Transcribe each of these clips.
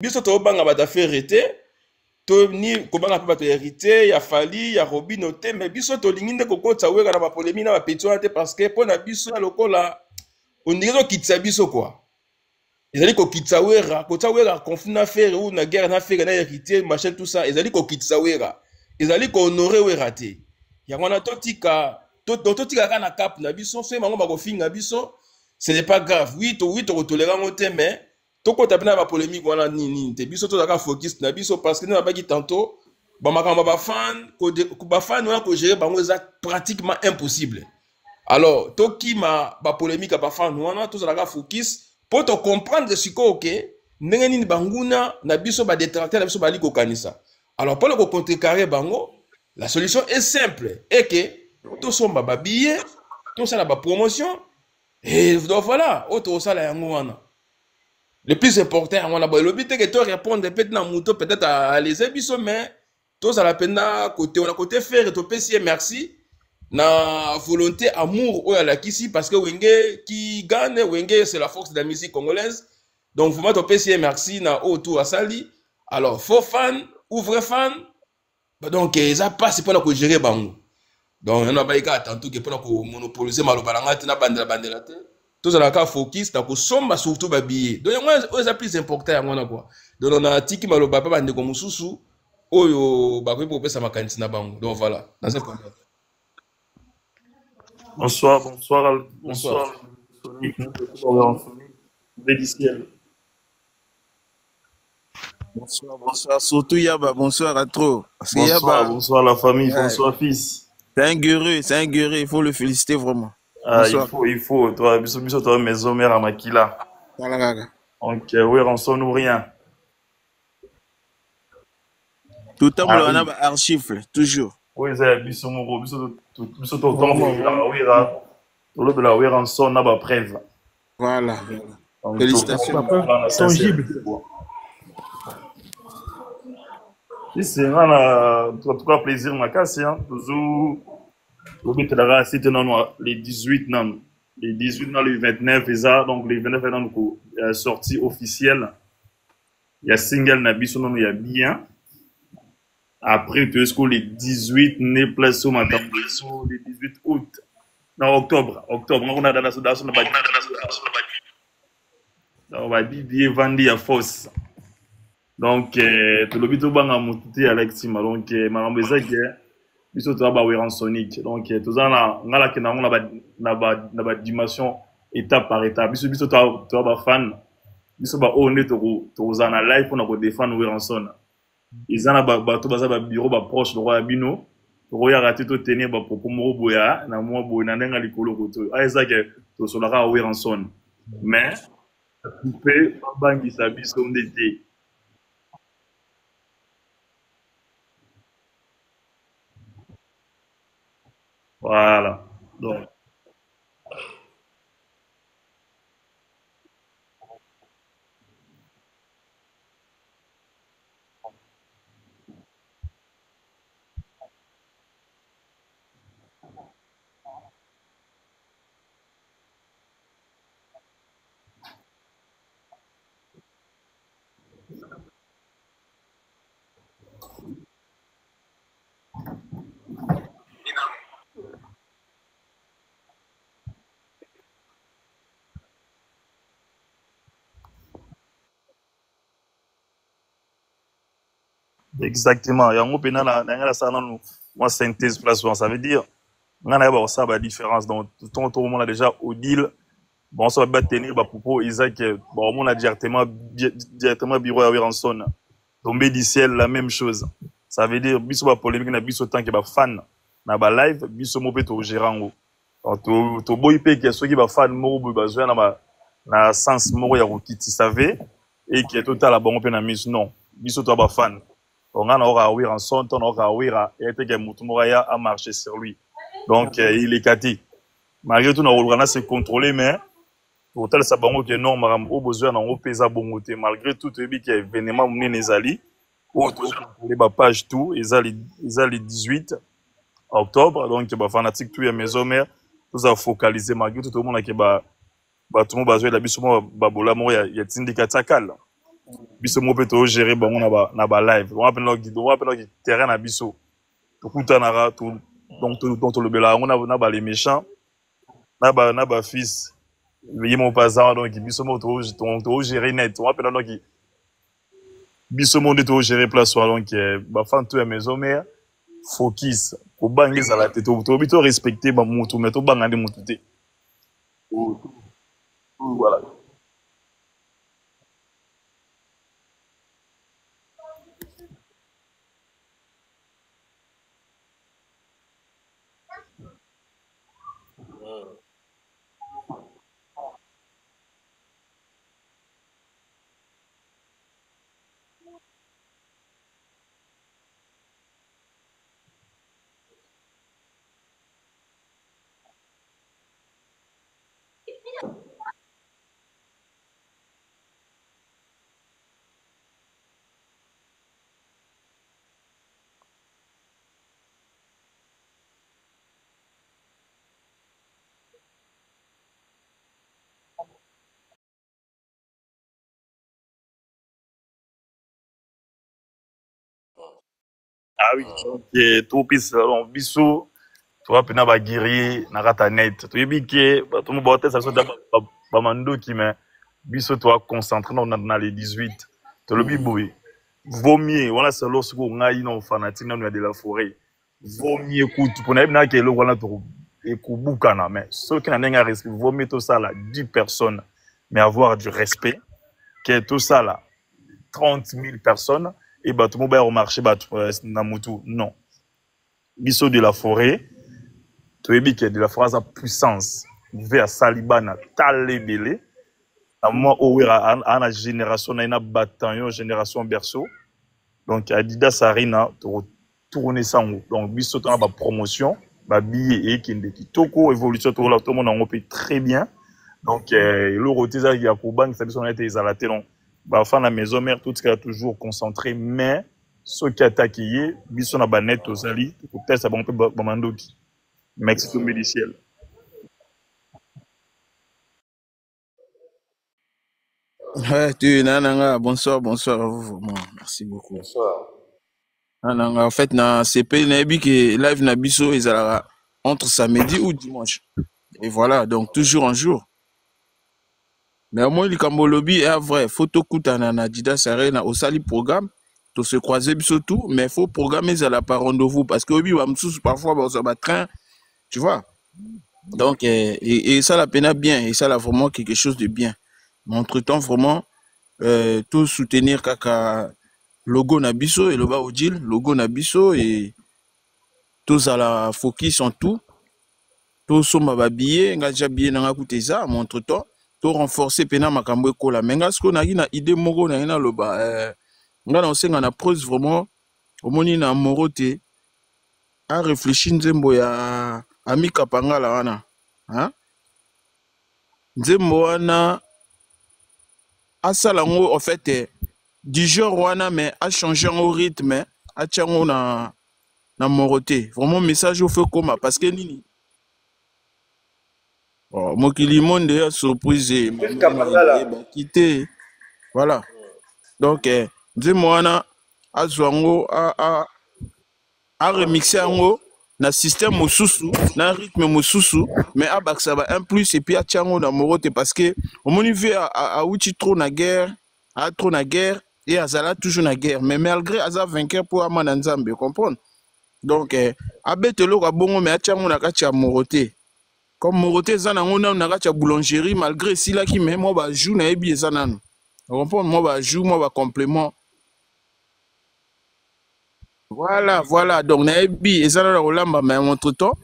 Biso to banga ba d'affaire été, to ni kobanga pa to hérité, ya Fali, ya Robino te, mais biso to linginde kokota weka na ba polémique na ba pétion te parce que pona biso na lokola on dirait kitsa biso quoi. Ezali ko kitsa wera conflit na faire ou na guerre na faire na hérité, machin tout ça, ezali ko kitsa wera. Ezali ko honorer wera te. Ya ngona to tika kana cap na biso, so mango ba ko finga biso, ce n'est pas grave. Oui to tolérer ngote mais toko tapina ba polémique wana nini te biso to daka focus na biso parce que na baki tantôt ba makamba ba fan wana ko gérer bango za pratiquement impossible. Alors toki ba polémique ba fan wana to daka focus pour te comprendre ce que OK ndenge nini banguna na biso ba détracteur na biso bali ko kanisa. Alors pour le contrecarrer bango, la solution est simple et que to somba ba billet, to sala ba promotion et donc voilà, auto sala yango wana. Le plus important, on a le but que tu réponds peut-être à les émissions, mais tout ça la peine côté on a côté faire et tu merci na volonté amour ou à la kisi parce que Wenge qui gagne Wenge c'est la force de la musique congolaise donc vraiment tu merci na autour à Sali alors faux fan ou vrai fan donc ça passe pour la gérer bango donc on a pas écart tantôt que pour la monopoliser malobalanga na bandela tout ça là focus ta ko somba surtout ba billet donc moi c'est plus important ya ngona quoi donc on a tiki maloba pa bande ko mususu oyo ba ko popesa makanisi na bango donc voilà dans ce point. Bonsoir. Bonsoir. Bonsoir. Surtout Yaba, bonsoir à trop. Bonsoir la famille, bonsoir fils. C'est un guerrier, il faut le féliciter vraiment. Ah, il faut. Toi, toi, maison mère à Makila. Donc, oui, on sonne ou rien. Tout le monde a un archive, toujours. Oui, c'est biso moro, biso to temps oui là. Tout de la oui en son na ba preuve. Voilà. Félicitations. Tangible. Si c'est un en tout cas plaisir ma casse hein, toujours le but de la c'était non les 18 non les 18 non les 29 et ça donc les 29 non ko sortie officielle. Il y a single na biso non il y a bien. Après, tu es les 18 né place au matin, les 18 août. Non, octobre. On a dans la soudation, on va dire vendu à force. Donc, tout le but au bang à monter Alexima. Donc, ma maison qui est, biso to ba en sonic. Donc, tout ça on a la dimension étape par étape. Biso to ba fan. Biso ba honnête to zana live on a défendre en son. Ils ont un bureau proche de roi Bino. Roya raté tout tenir pour mo boya na mo boya na ndenga likolo koto. Aisa que to solara owe en son. Mais coupé bangi sa biso ndete. Voilà. Donc exactement. Il y a un mot pénal la salle moi synthèse place ça veut dire on a ça la différence donc tout le monde a déjà au deal bon ça va tenir bah propos Isaac bon on a directement bureau à Wiranson tombé du ciel la même chose ça veut dire biso ba polémique na biso tant que ba fan na ba live biso mo peto gérant to boy pe que ceux qui ba fan mo ba besoin na sens mo ya rokiti savez et qui est total à bon pe na mis non biso to ba fan on a aura oui en son temps aura oui et était que Mutumoraya a marché sur lui donc il est caté malgré tout on a se contrôler mais total ça bango que non maram au besoin na pesa bongo te malgré tout ebi que événement munene ezali o to les ba page tout ezali 18 octobre donc ba fanatique tout ya maison mère tout ça focaliser malgré tout le monde que ba tout le monde besoin la biso ba bola mo ya tindika takala biso mo pe to gérer bango na ba live on appelle le terrain na biso to kutanaka donc to lobela on na ba les méchants na ba fils yimo pazan donc biso mo to gérer net on appelle donc biso mo to gérer place so donc ba fan to ya maison mère focus ko bangisa la tête to bito respecter ba mutu mais to bangande mutu te voilà. Ah oui, donc tout pis donc biso tu vois pena ba guerrier na kata net to yebike to mo bote ça so da ba mando qui mais biso to concentré na les 18 to le biboui vaut mieux voilà c'est lorsque on a une fanatique na de la forêt vaut mieux écoute pour na na ke lo voilà to ekubukana mais ceux qui n'ont pas respect vaut mieux tout ça là 10 personnes mais avoir du respect que tout ça là 30 000 personnes et bah tout le monde va au marché bah namutu non biso de la forêt tu es que de la forêt à puissance vers Salibana talebele à moi au à la génération na une bataillon génération berceau donc Adidas Arena tourner ça donc biso to ba promotion ba billet et kinde kitoko évolution tout là tout le monde en paye très bien donc le roté ça il y a Kuban ça biso on a été izalate non bah enfin la maison mère tout ce qui a toujours concentré mais ceux qui attaquent biso na banet ozali peut-être ça bon peu bamandoki Mexico Médiciel. Ouais, tu nananga, bonsoir, bonsoir à vous, vraiment. Merci beaucoup. Bonsoir. Nananga, en fait, na CP, na ebi que live na biso, ils allaient entre samedi ou dimanche. Et voilà, donc toujours un jour. Mais moi, il kambo lobby est vrai, photo kuta na Adidas Arena au sali programme, tout se croiser biso tout, mais faut programmer ça la par rendez-vous parce que obi parfois bah ça va train, tu vois. Donc et ça la peine bien et ça là vraiment quelque chose de bien. Mais entre-temps vraiment tout soutenir kaka logo na biso et le bas odile logo na biso et tous à la focus en tout tout somba ba billet nga déjà billet na coûté ça mais entre-temps tout renforcer pena makambo ekola mais nga siko na ina idée moko na ina loba nga na osenga na prose vraiment omoni na morote a réfléchir nzembo ya ami kapangala wana hein nzembo wana asala ngo en fait du genre wana mais a changé au rythme a tiango na morote vraiment message au fait comme parce que nini oh, mokili monde ya surprise quitté voilà donc nzembo wana azwango a remixé yango na système mosusu na rythme mosusu mais abakisa ba un plus et puis a tiango na morote parce que omoni vu a uti trop na guerre a trop na guerre et azala toujours na guerre mais malgré aza vainqueur pour amana nzambe comprendre donc abetelo ka bongo mais a tiango na kati ya morote comme morote eza nango nanu na kati ya boulangerie malgré esilaki mais moi ba joue na yebi eza nanu comprendre moi ba joue moi ba complément voilà donc na yebi eza na kolamba mais entre temps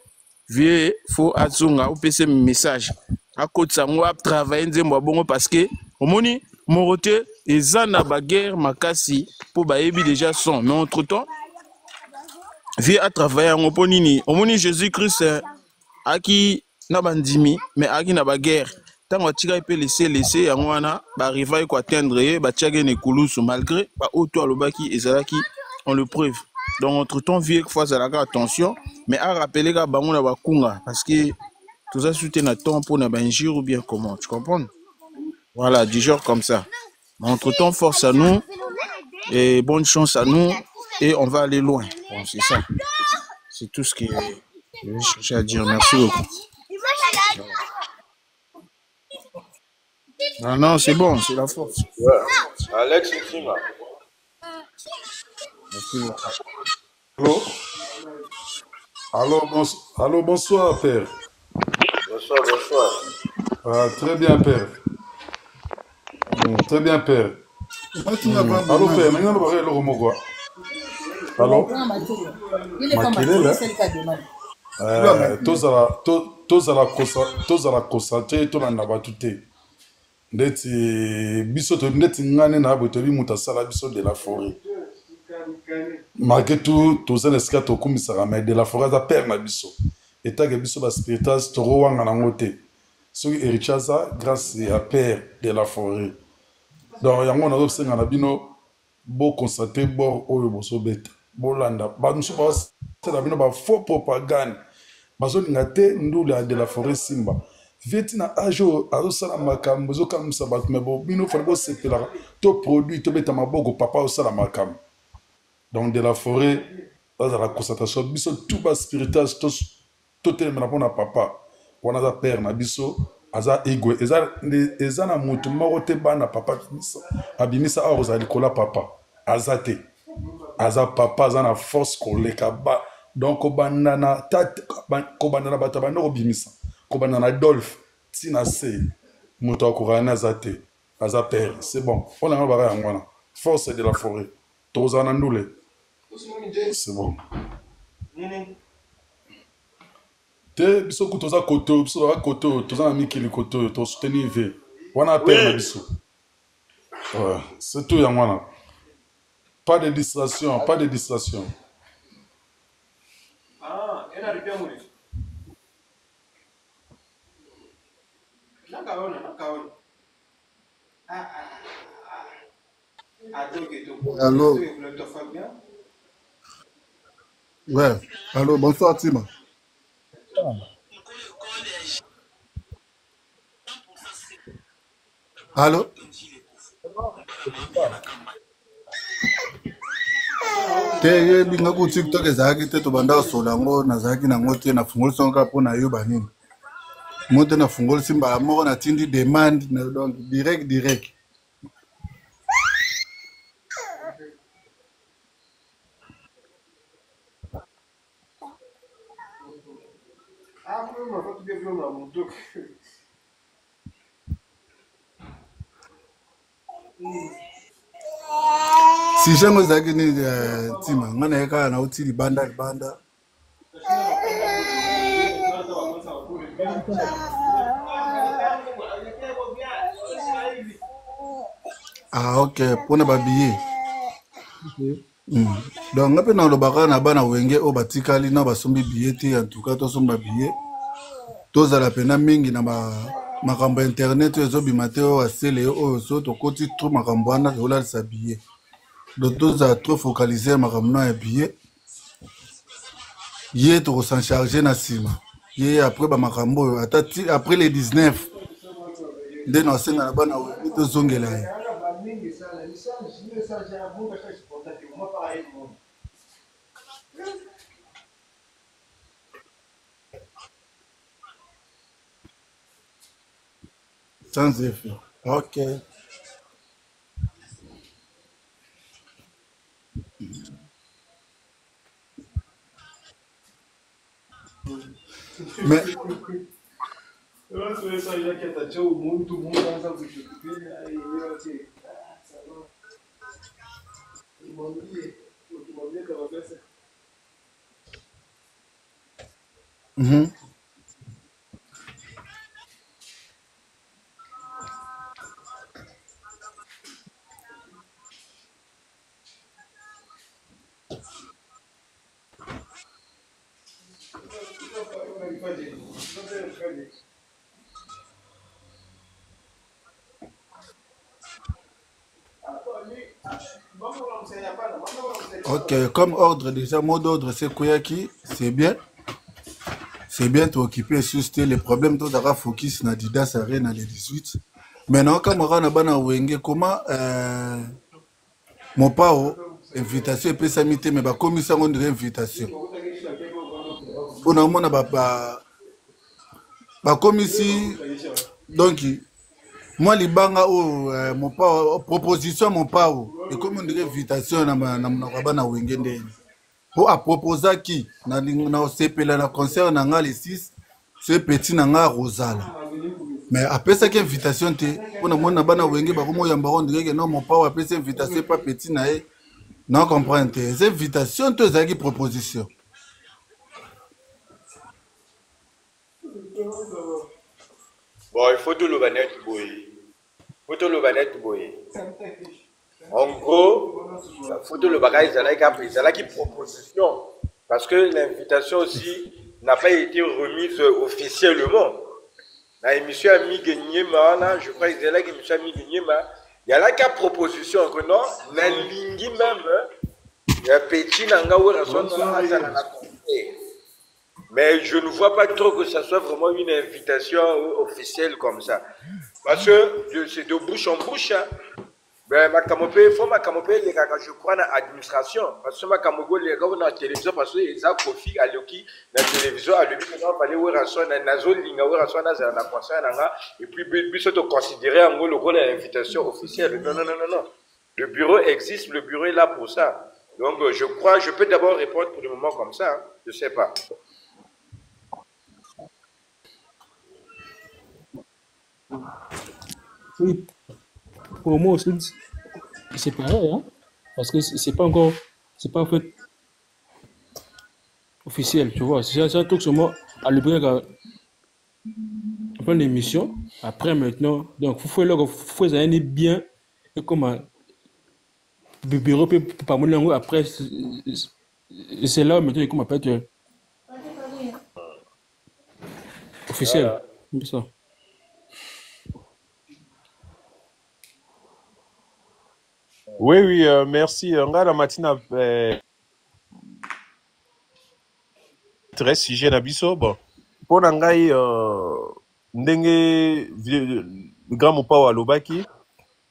vieux faut azonga opesa message akotisa ngo a travailler nzembo bongo parce que omoni morote eza na ba guerre makasi po ba yebi déjà son mais entre temps vieux a travailler ngo po nini omoni Jésus Christ aki na bandimi mais aki na ba guerre tango atika pe laisser yango wana ba arriver ko atteindre ba tiage ne kulusu malgré ba auto alobaki ezalaki on le preuve donc entre temps vieux fois à la attention mais à rappeler ka bango na bakunga parce que tout ça soutient na temps pour na banjir ou bien comment tu comprends voilà du genre comme ça Mais entre-temps, force à nous et bonne chance à nous et on va aller loin. Bon, c'est ça. C'est tout ce que je vais chercher à dire. Merci beaucoup. Non, non, c'est bon, c'est la force. Ouais. Alex Ntima. Merci beaucoup. Allô? Allô, bonsoir, père. Bonsoir, bonsoir. Très bien, père. Très bien, père. Allô, père, maintenant, on va aller au Mogwa. Allô? Makelele? tozala concentré tolanda bato te ndeti biso ndeti ngane na boye toyebi moto asala biso de la forêt malgré tout toza na esika tokumisaka mais de la forêt aza père na biso etake biso baspiritage tokowanga nango te soki héritier aza grâce ya père de la forêt donc yango nazosenga na bino boconcentre bord oyo bozobeta bolanda bamosusu basala bino bafaux propagande bazolinga te ndula de la forêt simba vieti na age oyo azosala makambo ezokamwisa bato me bino fali bosepelaka to produit tobeta maboko papa osala makambo donc de la forêt azala concentration biso tout baspiritage totelemela mpo na papa wana aza père na biso aza egwe eza na motu moko te bana papa abimisa awa kozala likolo ya papa aza te aza papa aza na force koleka ba donc kobanda na bato abanda kobimisa kobanda na Adolphe tina se moto akorana aza te aza père c'est bon olanga baka yango wana force de la forêt tozala na ndule c'est bon te biso ku toza koto biso toza koto toza na mikili koto tosoutenir ve wana père na biso c'est tout yango wana pas de distraction pas de distraction Allô? Ouais. Allô, bonsoir, Tima. Allô? Te binga ku TikTok ezalaki te tobanda kosola yango nazalaki nango te nafungolisi yango kaka mpo nayoba nini ngo te nafungolisi mbala moko natindi demande donc direct si jango ezalaki nini Tima nga naye kaka nauti libanda ok mpona babillet donc nga mpe nalobaka na bana wenge oyo batikali na basombi billet te en tout cas tosomba billet tozala pena mingi na makambo ya internet oyo ezobima te oyo asele oyo so tokoti trop makambo wana tozolalisa billet donc tozala trop focaliser makambo na ya billet ye tokosan charge na nsima ye après bamakambo oyo ata après les 19 nde nasenga na bana wenge tozongela ye sans effet. Ok. Mais ok, comme ordre déjà, mot d'ordre c'est Koyaki, c'est bien. C'est bien t'occuper sur les problèmes, tu auras focus na Didas Arena les 18. Maintenant, quand on a bana wenge, comment mon pao invitation et puis ça m'était mais bah comme ça on dirait invitation. On a mon bah comme ici donc moi libanga o mon pao proposition mon pao et comme on dirait invitation na bana wenge ndeni. Pour à proposer qui na sepela na concert na nga les 6 ce petit na nga Rosala. Mais après ça, invitation, on a mon abana wenge, bah comment yamba on dirait que non, mon père après cette invitation pas petit nae, non comprendre. Ces invitations, tu as qui proposition. Bon, il faut tout le banet boy. Faut tout le banet boy. En gros, il faut tout le bagage, ils ont qui proposition. Parce que l'invitation aussi n'a pas été remise officiellement. La émission a mis gagné, je crois que c'est là que l'émission a mis gagné, il y a là qu'à proposition que non, la ligne même, il y a petit nanga ou la sonne mais je ne vois pas trop que ça soit vraiment une invitation officielle comme ça. Parce que c'est de bouche en bouche. Hein. Ben, il faut les gars, je crois, dans l'administration. Parce que les gars, dans la télévision, parce que les gens profitent à l'oki, dans la télévision, à l'oki, on va aller voir un son, dans zone, et puis, ils sont considérés en gros le rôle de l'invitation officielle. Non, non, non, non, non. Le bureau existe, le bureau est là pour ça. Donc, je crois, je peux d'abord répondre pour le moment comme ça. Hein. Je ne sais pas. Oui, pour moi aussi, c'est pareil, hein? Parce que c'est pas encore, c'est pas en fait officiel, tu vois. C'est un truc seulement à le break en fin d'émission. Après, maintenant, donc, faut faire ça bien, et comment, le bureau peut pas mon langue après, c'est là maintenant, comment peut être officiel. Voilà. C'est ça. Oui, oui, merci. Nga la matina très sujet na biso bon. Pona ngai ndenge grand mopa wa lobaki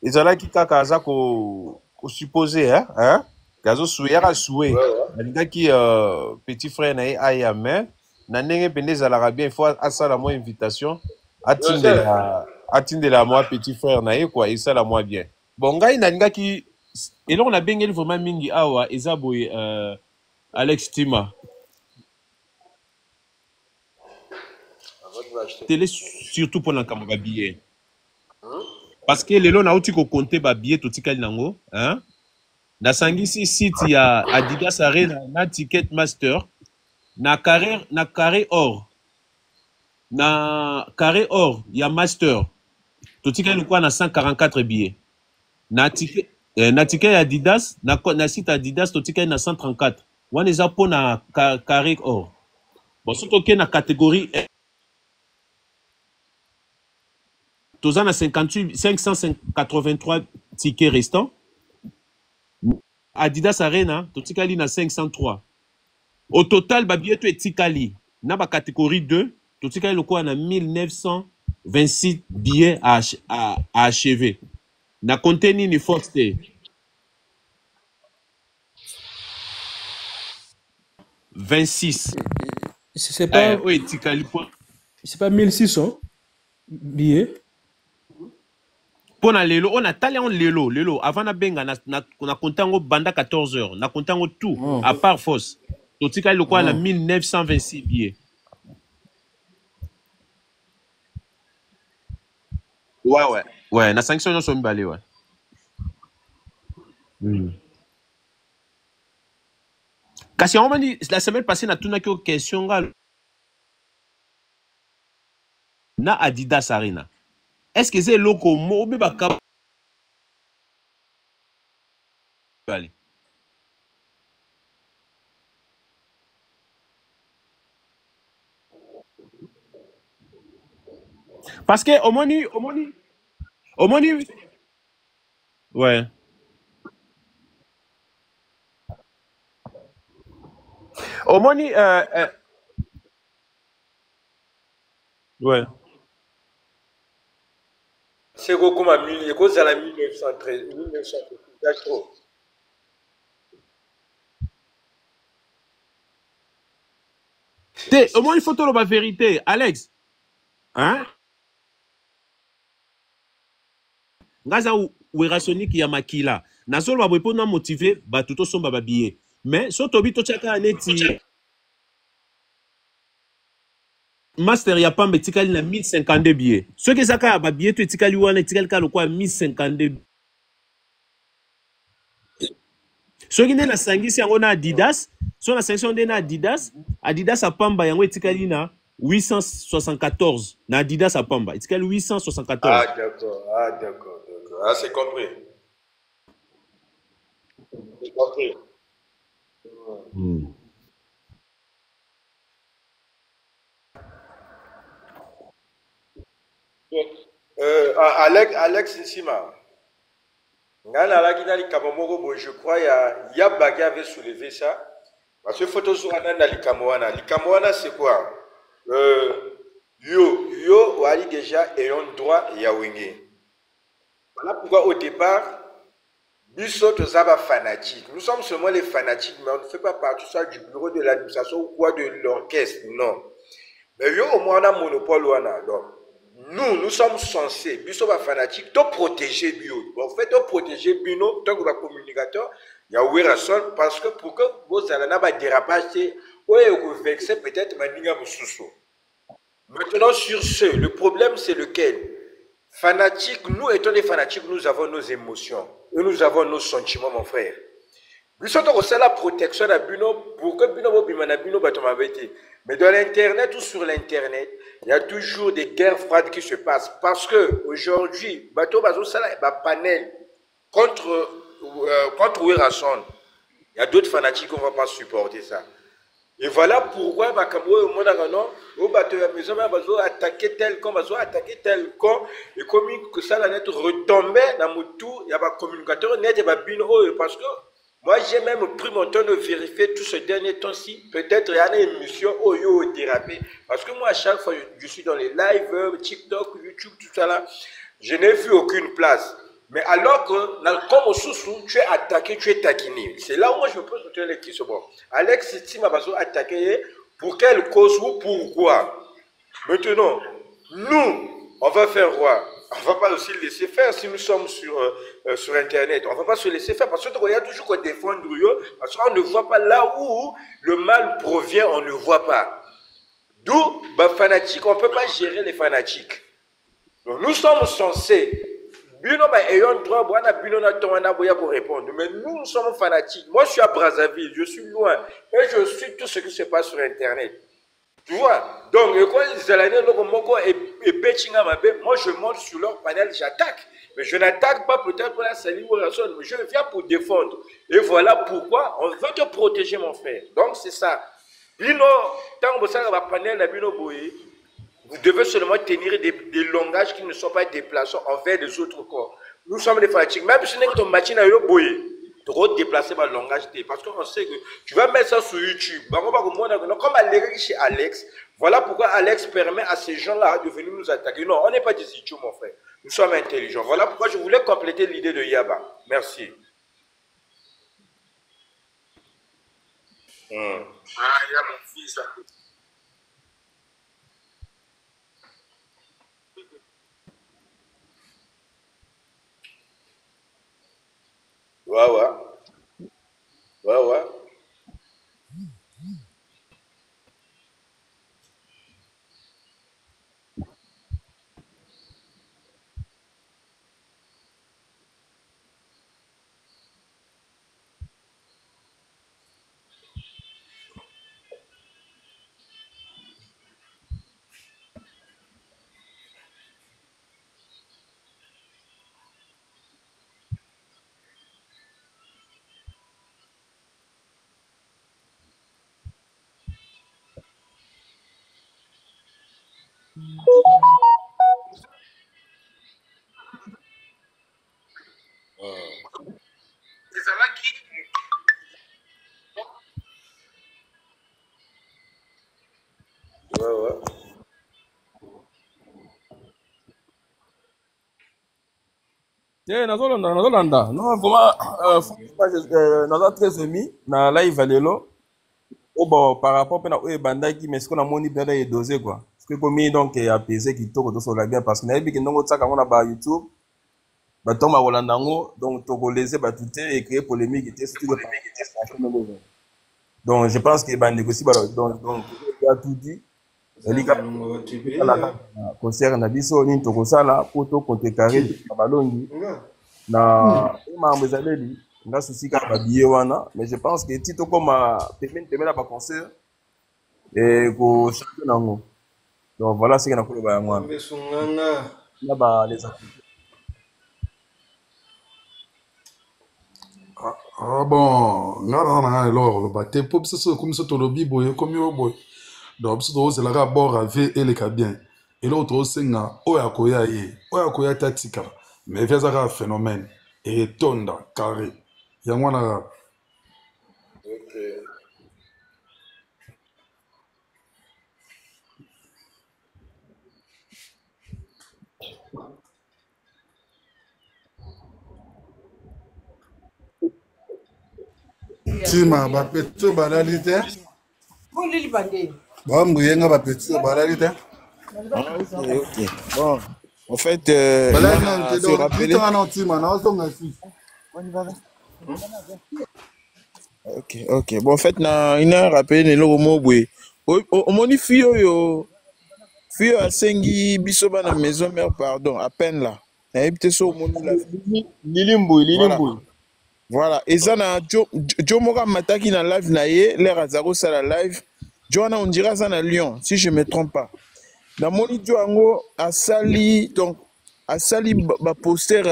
ezalaki kaka aza ko supposer hein kazo suyaka souhait alingaki petit frère na ye aya mais na ndenge pende ezalaka bien il faut asala moi invitation atindela moi petit frère na ye quoi esala moi bien bon ngai nalingaki eloko nabengeli vraiment mingi awa eza boye Alex Tima télé surtout pour l'enkambo ba billet parce que lelo na uti ko compter ba billet to tikali nango hein na sangisi site ya Adidas Arena na Ticketmaster na carré or ya master to tikali quoi na 144 billets na ticket ya Adidas na site Adidas to tikali na 134 wana eza po na carré or bon surtout que na catégorie Tozan a 583 tickets restants. Adidas Arena, Totikali na 503. Au total, Babieto et Tikali, na ba catégorie 2, Totikali le quoi na 1926 billets à achever. Na contenu ni force. « 26. C'est pas, oui, Tikali. C'est pas 1600 billets. Pour lelo, on a talé en lelo. Avant na benga, na comptango banda 14h. Na comptango tout, à part force. Totika le quoi, na 1926 billets. Ouais. Ouais, na sanction, nous sommes balés, ouais. Kasi on m'a dit, la semaine passée, na tuna une question, na Adidas Arena. Est-ce que c'est loco mo be baka allez parce que au moni ouais au moni ouais c'est comme à 1913, 1913, d'accord. Au moins, il faut la vérité. Alex, hein? Ngaza Werasonic ya makila. Nazolo ba bopo na motivé, ba tuto somba ba billet. Mais, so tobi to chaka aneti. Master ya pambe tikali na 1052 billets. Ceux qui saka ba billet to tikali wana tikali ka lokwa 1052. Ceux qui na sangisi yango na Adidas, so na sanction de na Adidas, Adidas a pamba yango tikali na 874 na Adidas a pamba, tikali 874. Ah d'accord, ah d'accord, d'accord. Ah c'est compris. C'est compris. Alex Nsima. Je crois il y a Bagay avait soulevé ça. Parce que photo sur Ananda Likamoana. Likamoana, c'est quoi? Yo, Wali déjà ayant droit Yawenge. Voilà pourquoi au départ, nous sommes fanatiques. Nous sommes seulement les fanatiques, mais on ne fait pas partie soit du bureau de l'administration ou quoi de l'orchestre. Non. Mais yo, au moins, on a un monopole. Donc, nous sommes censés, nous sommes fanatiques, de protéger Bio. En fait, de protéger Bino, tant que le communicateur, il y a Werason, parce que pour que vous allez pas dérapage, vous vexez peut-être Maninga Moussoussou. Maintenant, sur ce, le problème, c'est lequel? Fanatiques, nous étant des fanatiques, nous avons nos émotions, et nous avons nos sentiments, mon frère. Nous sommes aussi la protection de Bino pour que Bino Bimana Bino Batomabete. Mais dans l'internet ou sur l'internet, il y a toujours des guerres froides qui se passent. Parce que aujourd'hui, Bato Bazo Sala est panel contre Werason. Il y a d'autres fanatiques qui ne vont pas supporter ça. Et voilà pourquoi Bakambo au monde au bateau à maison Bazo attaquer tel camp, Bazo attaquer tel camp. Et comme que ça la net retombait dans mon tour, il y a un communicateur net et Bino parce que moi, j'ai même pris mon temps de vérifier tout ce dernier temps-ci. Peut-être il y a une émission où il y a dérapé. Parce que moi, à chaque fois, je suis dans les lives, TikTok, YouTube, tout ça là, je n'ai vu aucune place. Mais alors que, comme au sous-sous, tu es attaqué, tu es taquiné. C'est là où moi, je me pose les questions. Bon, Alex Tima va attaquer pour quelle cause ou pourquoi? Maintenant, nous, on va faire quoi? On ne va pas aussi laisser faire si nous sommes sur Internet. On ne va pas se laisser faire parce qu'il y a toujours qu'on défendre, parce qu'on ne voit pas là où le mal provient, on ne voit pas. D'où, fanatique, on ne peut pas gérer les fanatiques. Donc nous sommes censés, Bino ayant droit, pour répondre. Mais nous sommes fanatiques. Moi, je suis à Brazzaville, je suis loin. Et je suis tout ce qui se passe sur Internet. Tu vois? Donc, quand ils moi je monte sur leur panel, j'attaque. Mais je n'attaque pas peut-être pour la salir ou la sonne, mais je viens pour défendre. Et voilà pourquoi on veut te protéger, mon frère. Donc, c'est ça. Bino, tant que ça va panel à Bino Boye, vous devez seulement tenir des langages qui ne sont pas déplaçants envers les autres corps. Nous sommes des fanatiques. Même si nous sommes machine à Boye, trop déplacer ma langage parce qu'on sait que tu vas mettre ça sur YouTube. Comme chez Alex, voilà pourquoi Alex permet à ces gens-là de venir nous attaquer. Non, on n'est pas des idiots, mon frère. Nous sommes intelligents. Voilà pourquoi je voulais compléter l'idée de Yaba. Merci. Ah, il y a mon fils là. Ouais. nazolanda non vraiment naza très émis na live ya lelo o bon par rapport mpe na oyo ebandaki mais siko namoni mpena edose quoi soki ekomi donc apaise kitoko tosola bien parce que nayebi ke ndongo otiaka yango na ba youtube bato bakolanda yango donc tokolese bato te ecréer polémique te surtout donc je pense que bandeko si donc a tout dit elika concert na biso nini tokosala po tocontrecarrer balongi na mambo ezaleli nga susi kaka babillet wana mais je pense que ti tokoma pembeni na baconcert kochange nango donc voilà ce que nakoloba yango wana na les Ah bon, nga na lelo oloba te po biso so komi so tolobi boye komi o boye donc biso tozelaka bord ave eleka bien eloko tozosenga oyo akoya ye oyo akoya te atikala mais vi azaka phénomène etonda carré yango wana tima bapeti oyo balali te bambuyenga bapeti oyo balali te Ok. Bon, en fait, balali on nanu a te se donc rappeler. bitanga na ntima naozonga si Ok. Bon, en fait, il a rappelé le mot boy. Au moni fio a sengi bisoba na maison mère pardon à peine là. Na ebite so moni la. Voilà. Voilà. Et ça na Jo Mora mataki na live na ye, l'air azaro ça la live. Joana on dirait ça na Lyon si je me trompe pas. Na moni Joango asali donc asali ba poster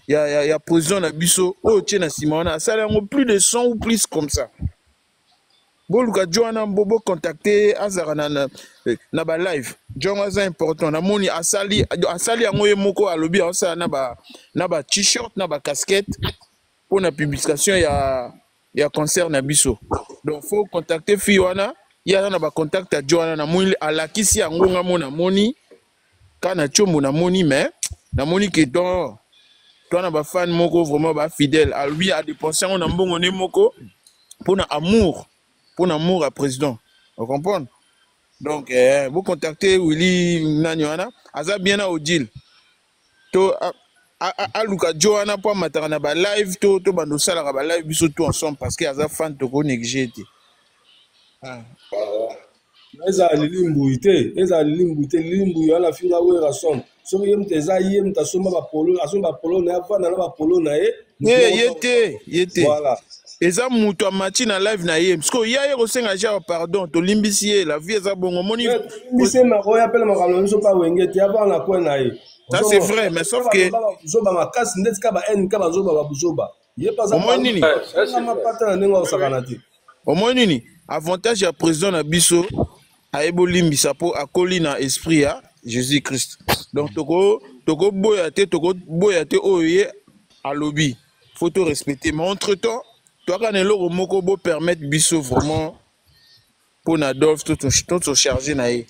ya position na biso o tie na Simona asali yango plus de 100 ou plus comme ça. Boluka Joana Bobo contacter azara na ba live. Joango c'est important na moni asali yango ye moko alobi asala na ba t-shirt na ba casquette pour la publication ya concert na biso. Donc faut contacter Fiona ya na ba contact à Joana na moni alakisi yango ngamo na moni kana chombo na moni mais na moni que donc toi na ba fan moko vraiment ba fidèle à lui à dépenser on mbongo ne moko pour na amour à président. Vous comprenez? Donc vous contactez Willy Nanywana aza bien na Odile. To aluka Joana pour mataka na ba live to bando sala ba live biso tout ensemble parce que aza fan to ko négliger te. eza lilimbuyi te lilimbuyi wana finga wera som soki ye mutu eza ye mutu asomba bapolo na ye avanda na bapolo na ye ye te voilà eza mutu amati na live na ye parce que ya ye kosenga ja pardon tolimbisi ye la vie eza bongo moni limbisi mako ya pele makambo na biso pa wenge te avanda na kwe na ye ça c'est vrai mais sauf que buzoba makasi ndeti ka ba haine ka bazoba babuzoba ye paza omoni nini mapata na ndenge osakana te omoni nini avantage ya président na biso ayebolimbisa po akoli na esprit ya Jésus Christ donc toko boya te oyo ye alobi faut to respecter mais entre temps toaka na eloko moko bo permettre biso vraiment pour na Adolphe tout se charger na ye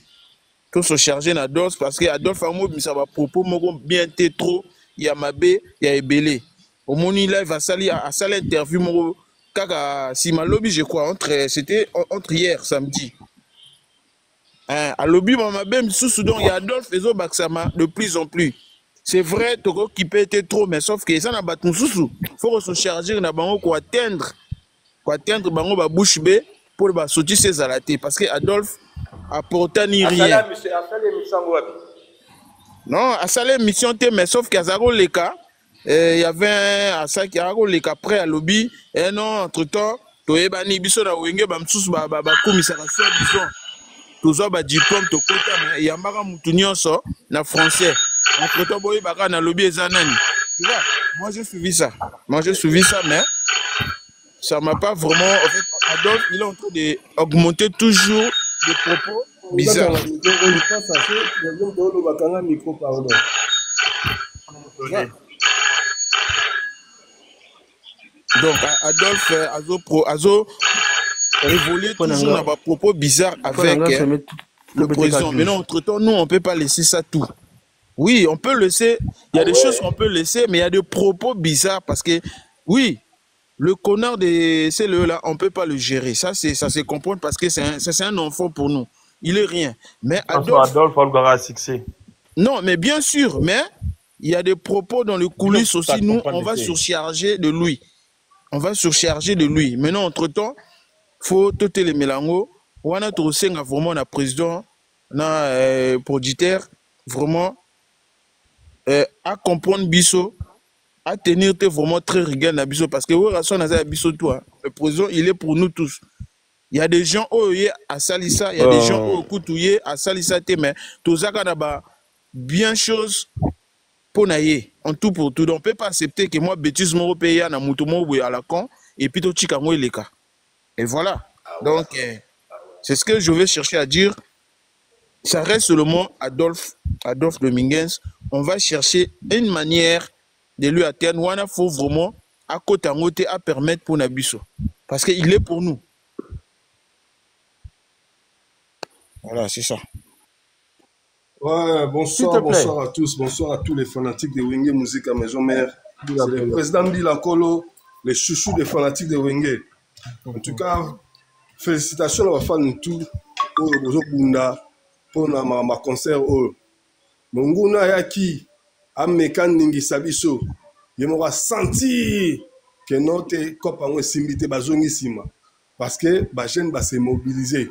tout se charger na Adolphe parce que Adolphe amo bimisa ba propos moko bien te trop ya mabe ya ebele omoni live asali interview moko kaka si malobi je crois c'était entre hier samedi alobi mabe misusu donc ya Adolphe ezo baksama de plus en plus c'est vrai toko qui peut être trop mais sauf que ça na bato misusu faut se charger na bango ko atteindre bango ba bouche be pour ba sortir ses alatés parce que Adolphe apporta ni rien non asale mission te mais sauf que azaro leka il y avait un ça qui a leka après à lobby et non entre temps toyebani biso na wenge ba msusu ba komisa ka so disons tozo ba diplôme to kota mais yambaka mutu nyonso na français entre temps boy baka na lobby ezanani tu vois moi j'ai suivi ça mais ça m'a pas vraiment en fait Adolphe il est en train d'augmenter toujours des propos bizarres donc Adolphe azo évoluer toujours dans des propos bizarres avec le président. Mais non, entre-temps, nous, on ne peut pas laisser ça tout. Oui, on peut laisser. Il y a Ah des choses ouais. qu'on peut laisser, mais il y a des propos bizarres parce que, oui, le connard de CLE-là, on ne peut pas le gérer. Ça se comprend parce que c'est un enfant pour nous. Il est rien. Mais François Adolphe, Adolphe Algara succès. non, mais bien sûr, mais il y a des propos dans les coulisses aussi. Nous, on va surcharger. surcharger de lui. On va surcharger de lui. Maintenant, entre-temps, il faut tout les mélango. On a aussi vraiment un président, un producteur, vraiment, à comprendre Bisso, à tenir vraiment très rigueur na Bisso. Parce que le président, il est pour nous tous. Il y a des gens qui sont à Salissa, il y a des gens qui sont à Salissa, mais tout ça, bien chose pour naïe, en tout pour tout. Donc, on ne peut pas accepter que moi, bêtise, mon pays, na moutomo à la con, et puis tout chika moi les cas. Et voilà. Donc, c'est ce que je vais chercher à dire. Ça reste seulement Adolphe Dominguez. On va chercher une manière de lui atteindre. Il faut vraiment, à côté à permettre pour Nabiso. Parce qu'il est pour nous. Voilà, c'est ça. Ouais, bonsoir à tous, bonsoir à tous les fanatiques de Wenge Musique à Maison Mère. C'est le président Bila Kolo, les chouchous des fanatiques de Wenge. En tout cas, félicitations à la fan de tout, pour ma concert. Monguna Yaki, Amekan Ningi Sabiso, il m'aura senti que notre copain est simité bazonissima. Parce que les jeunes va se mobiliser.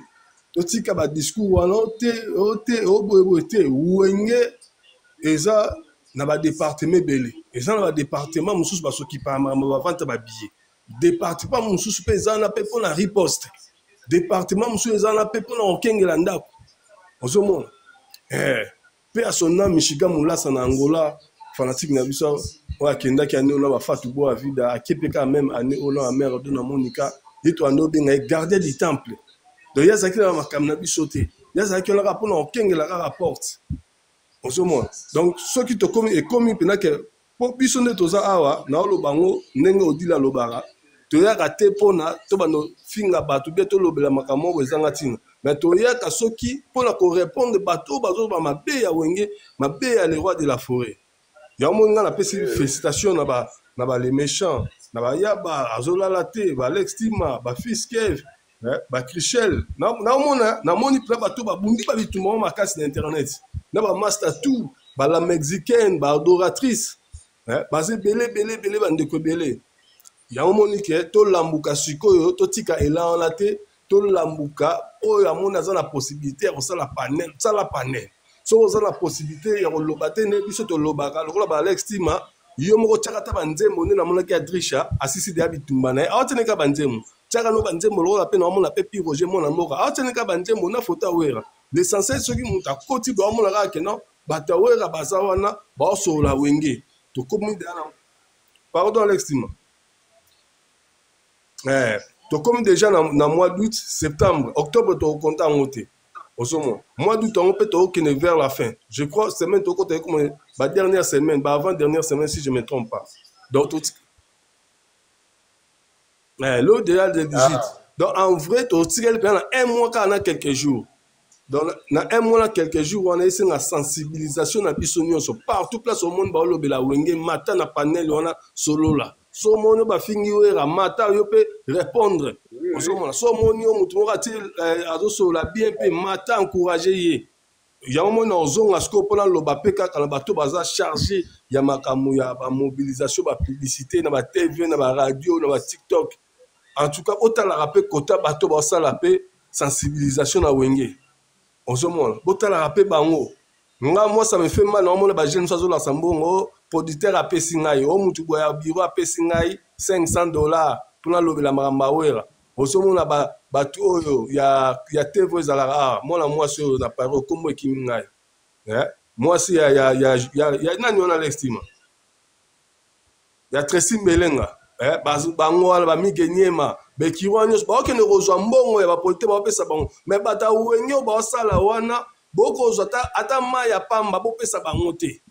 Toti ka ba discours wana ote wenge eza na ba département belé eza na ba département mususu ba soki pa ma vente ba billet département mususu pe eza na pe pona riposte département mususu eza na pe pona okengela ndako ozomona pe asona Michigan mulasa na Angola fanatique na biso wa kenda ki ane ona ba fatu bo avida akepeka même ane ona la mère de na Monica yeto ando benga gardien du temple. Donc, il y a ça qui est makamna bisoté. Il y a ça qui est là pour nous kenga la rapporte. On se montre. Donc, ceux qui te commis et commis pendant que pour bisonner toza awa na lo bango nenga odila lobara. To ya raté pona to bano finga batu beto lobela makamo wezanga tina. Mais to ya ka soki pona ko répondre bato bazo ba mabe ya wenge mabe ya les rois de la forêt. Ya mo nga na pesi félicitations na ba les méchants na ba yaba azola laté ba Alex Tima ba Fiskev. Ba Chrishel na moni pla bato ba bundi ba bitumba makasi na internet na ba master tout ba la mexicaine ba adoratrice ba ze belé ba ndeko belé ya moni ke to lambuka sikoyo to tika elan la te to lambuka o ya mona za la possibilité ya ça la panel so za la possibilité ya lobate ne biso to lobaka lokola ba Alex Tima yo moko chakata ba nzembo ne na mona ki adrisha asisi de bitumba na awatene ka ba nzembo tchaka no banzembo lokola pe na mona pe pi Roger mona mboka awatene ka banzembo na photo awera l'essentiel soki muta koti ba mona ka ke no batawera bazawana ba sola wenge to komi dana pardon Alex Tima to komi déjà na mois d'août septembre octobre to compta ngote osomo mois d'août on peut to kene vers la fin je crois semaine to côté comme ba dernière semaine ba avant dernière semaine si je me trompe pas donc tout l'au-delà de 18. Donc, en vrai, tu as pendant un mois, quand on a quelques jours. Donc, dans un mois, quelques jours, on a essayé la sensibilisation à Bissonio. Partout, place au monde, on a la wenge, matin, na panel, on a solo là. So, mon ba fingi wera, matin, on peut répondre. So, mon yo, on a dit, la bien, matin, encourager. Il y a un moment où on a scopé le bapeka quand le bateau baza chargé. Il y a ma mobilisation, ma publicité, na TV, na radio, na TikTok. En tout cas, autant la rappel kota bateau basa la paix sensibilisation à wenge. On se montre. Autant la rappel bango. Moi ça me fait mal. Normalement les jeunes sont la sambongo. Producteur a payé singai. O mutu boya bureau a payé singai $500 pour la lobe la marambawera. On se montre ba bateau yo. Il y a TV zalara. Moi la moi sur la parole comme moi qui m'ingai. Moi si il y a nani on a l'estime. Il y a Tracy Melenga. Bango ba migenyema be kiwanyo ba okene kozwa mbongo ya ba polite ba pesa bango me bata wenyo ba sala wana boko zota ata ma ya pamba bo pesa bango te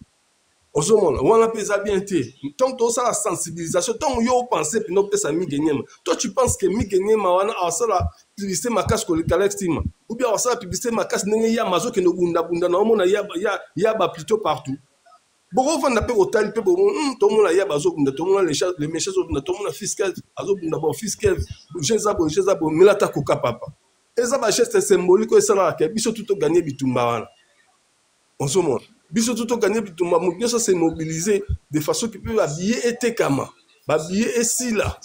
ozomona wana mpe eza bien te tant tosala sensibilisation ntango yo opense mpena opesa migeniema toi tu penses que migeniema wana asala publicité makasi koleka lextima ou bien asala publicité makasi ndenge yamba azokende obundabunda na omona yaba plutôt partout bokovanda mpe kotali mpe tomona yaba azobunda tomona le méchant azobunda tomona fiscal azobunda bon fiscal je eza boye melata koka papa eza bageste symbolique oyo esalaka ke biso tu toganye bitumba wana ozomona biso tu toganye bitumba moto nyonso se mobiliser de façon ke mpe babillet etekama babillet esila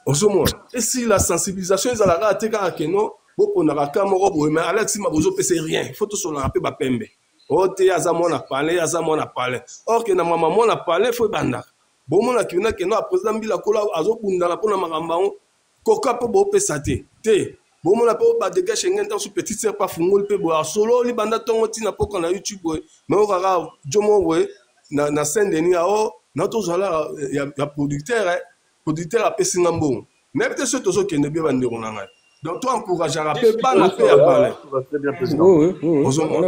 ozomona esila sensibilisation ezalaka te kaka keno boponaka ka moko boye mais alexima bozopesa rien fo tosolaka mpe bapembe o te aza mwana palin or ke na mama mwana palin fo ebandaka bomona kina keno aprésident mbila kola azobundana mpona makambo yango koka mpo bopesa te bomona mpe badega shengen ntango so petit ser pa fungoli mpe boye asololi banda ntongo ntina poka na youtube boye me okaka jomo boye na saint denis ao na tozala ya producteur apesinga mbongo nayebi te soki tozokende bie bandeko na ngai donc to encourageaka mpe bana mpe ya palin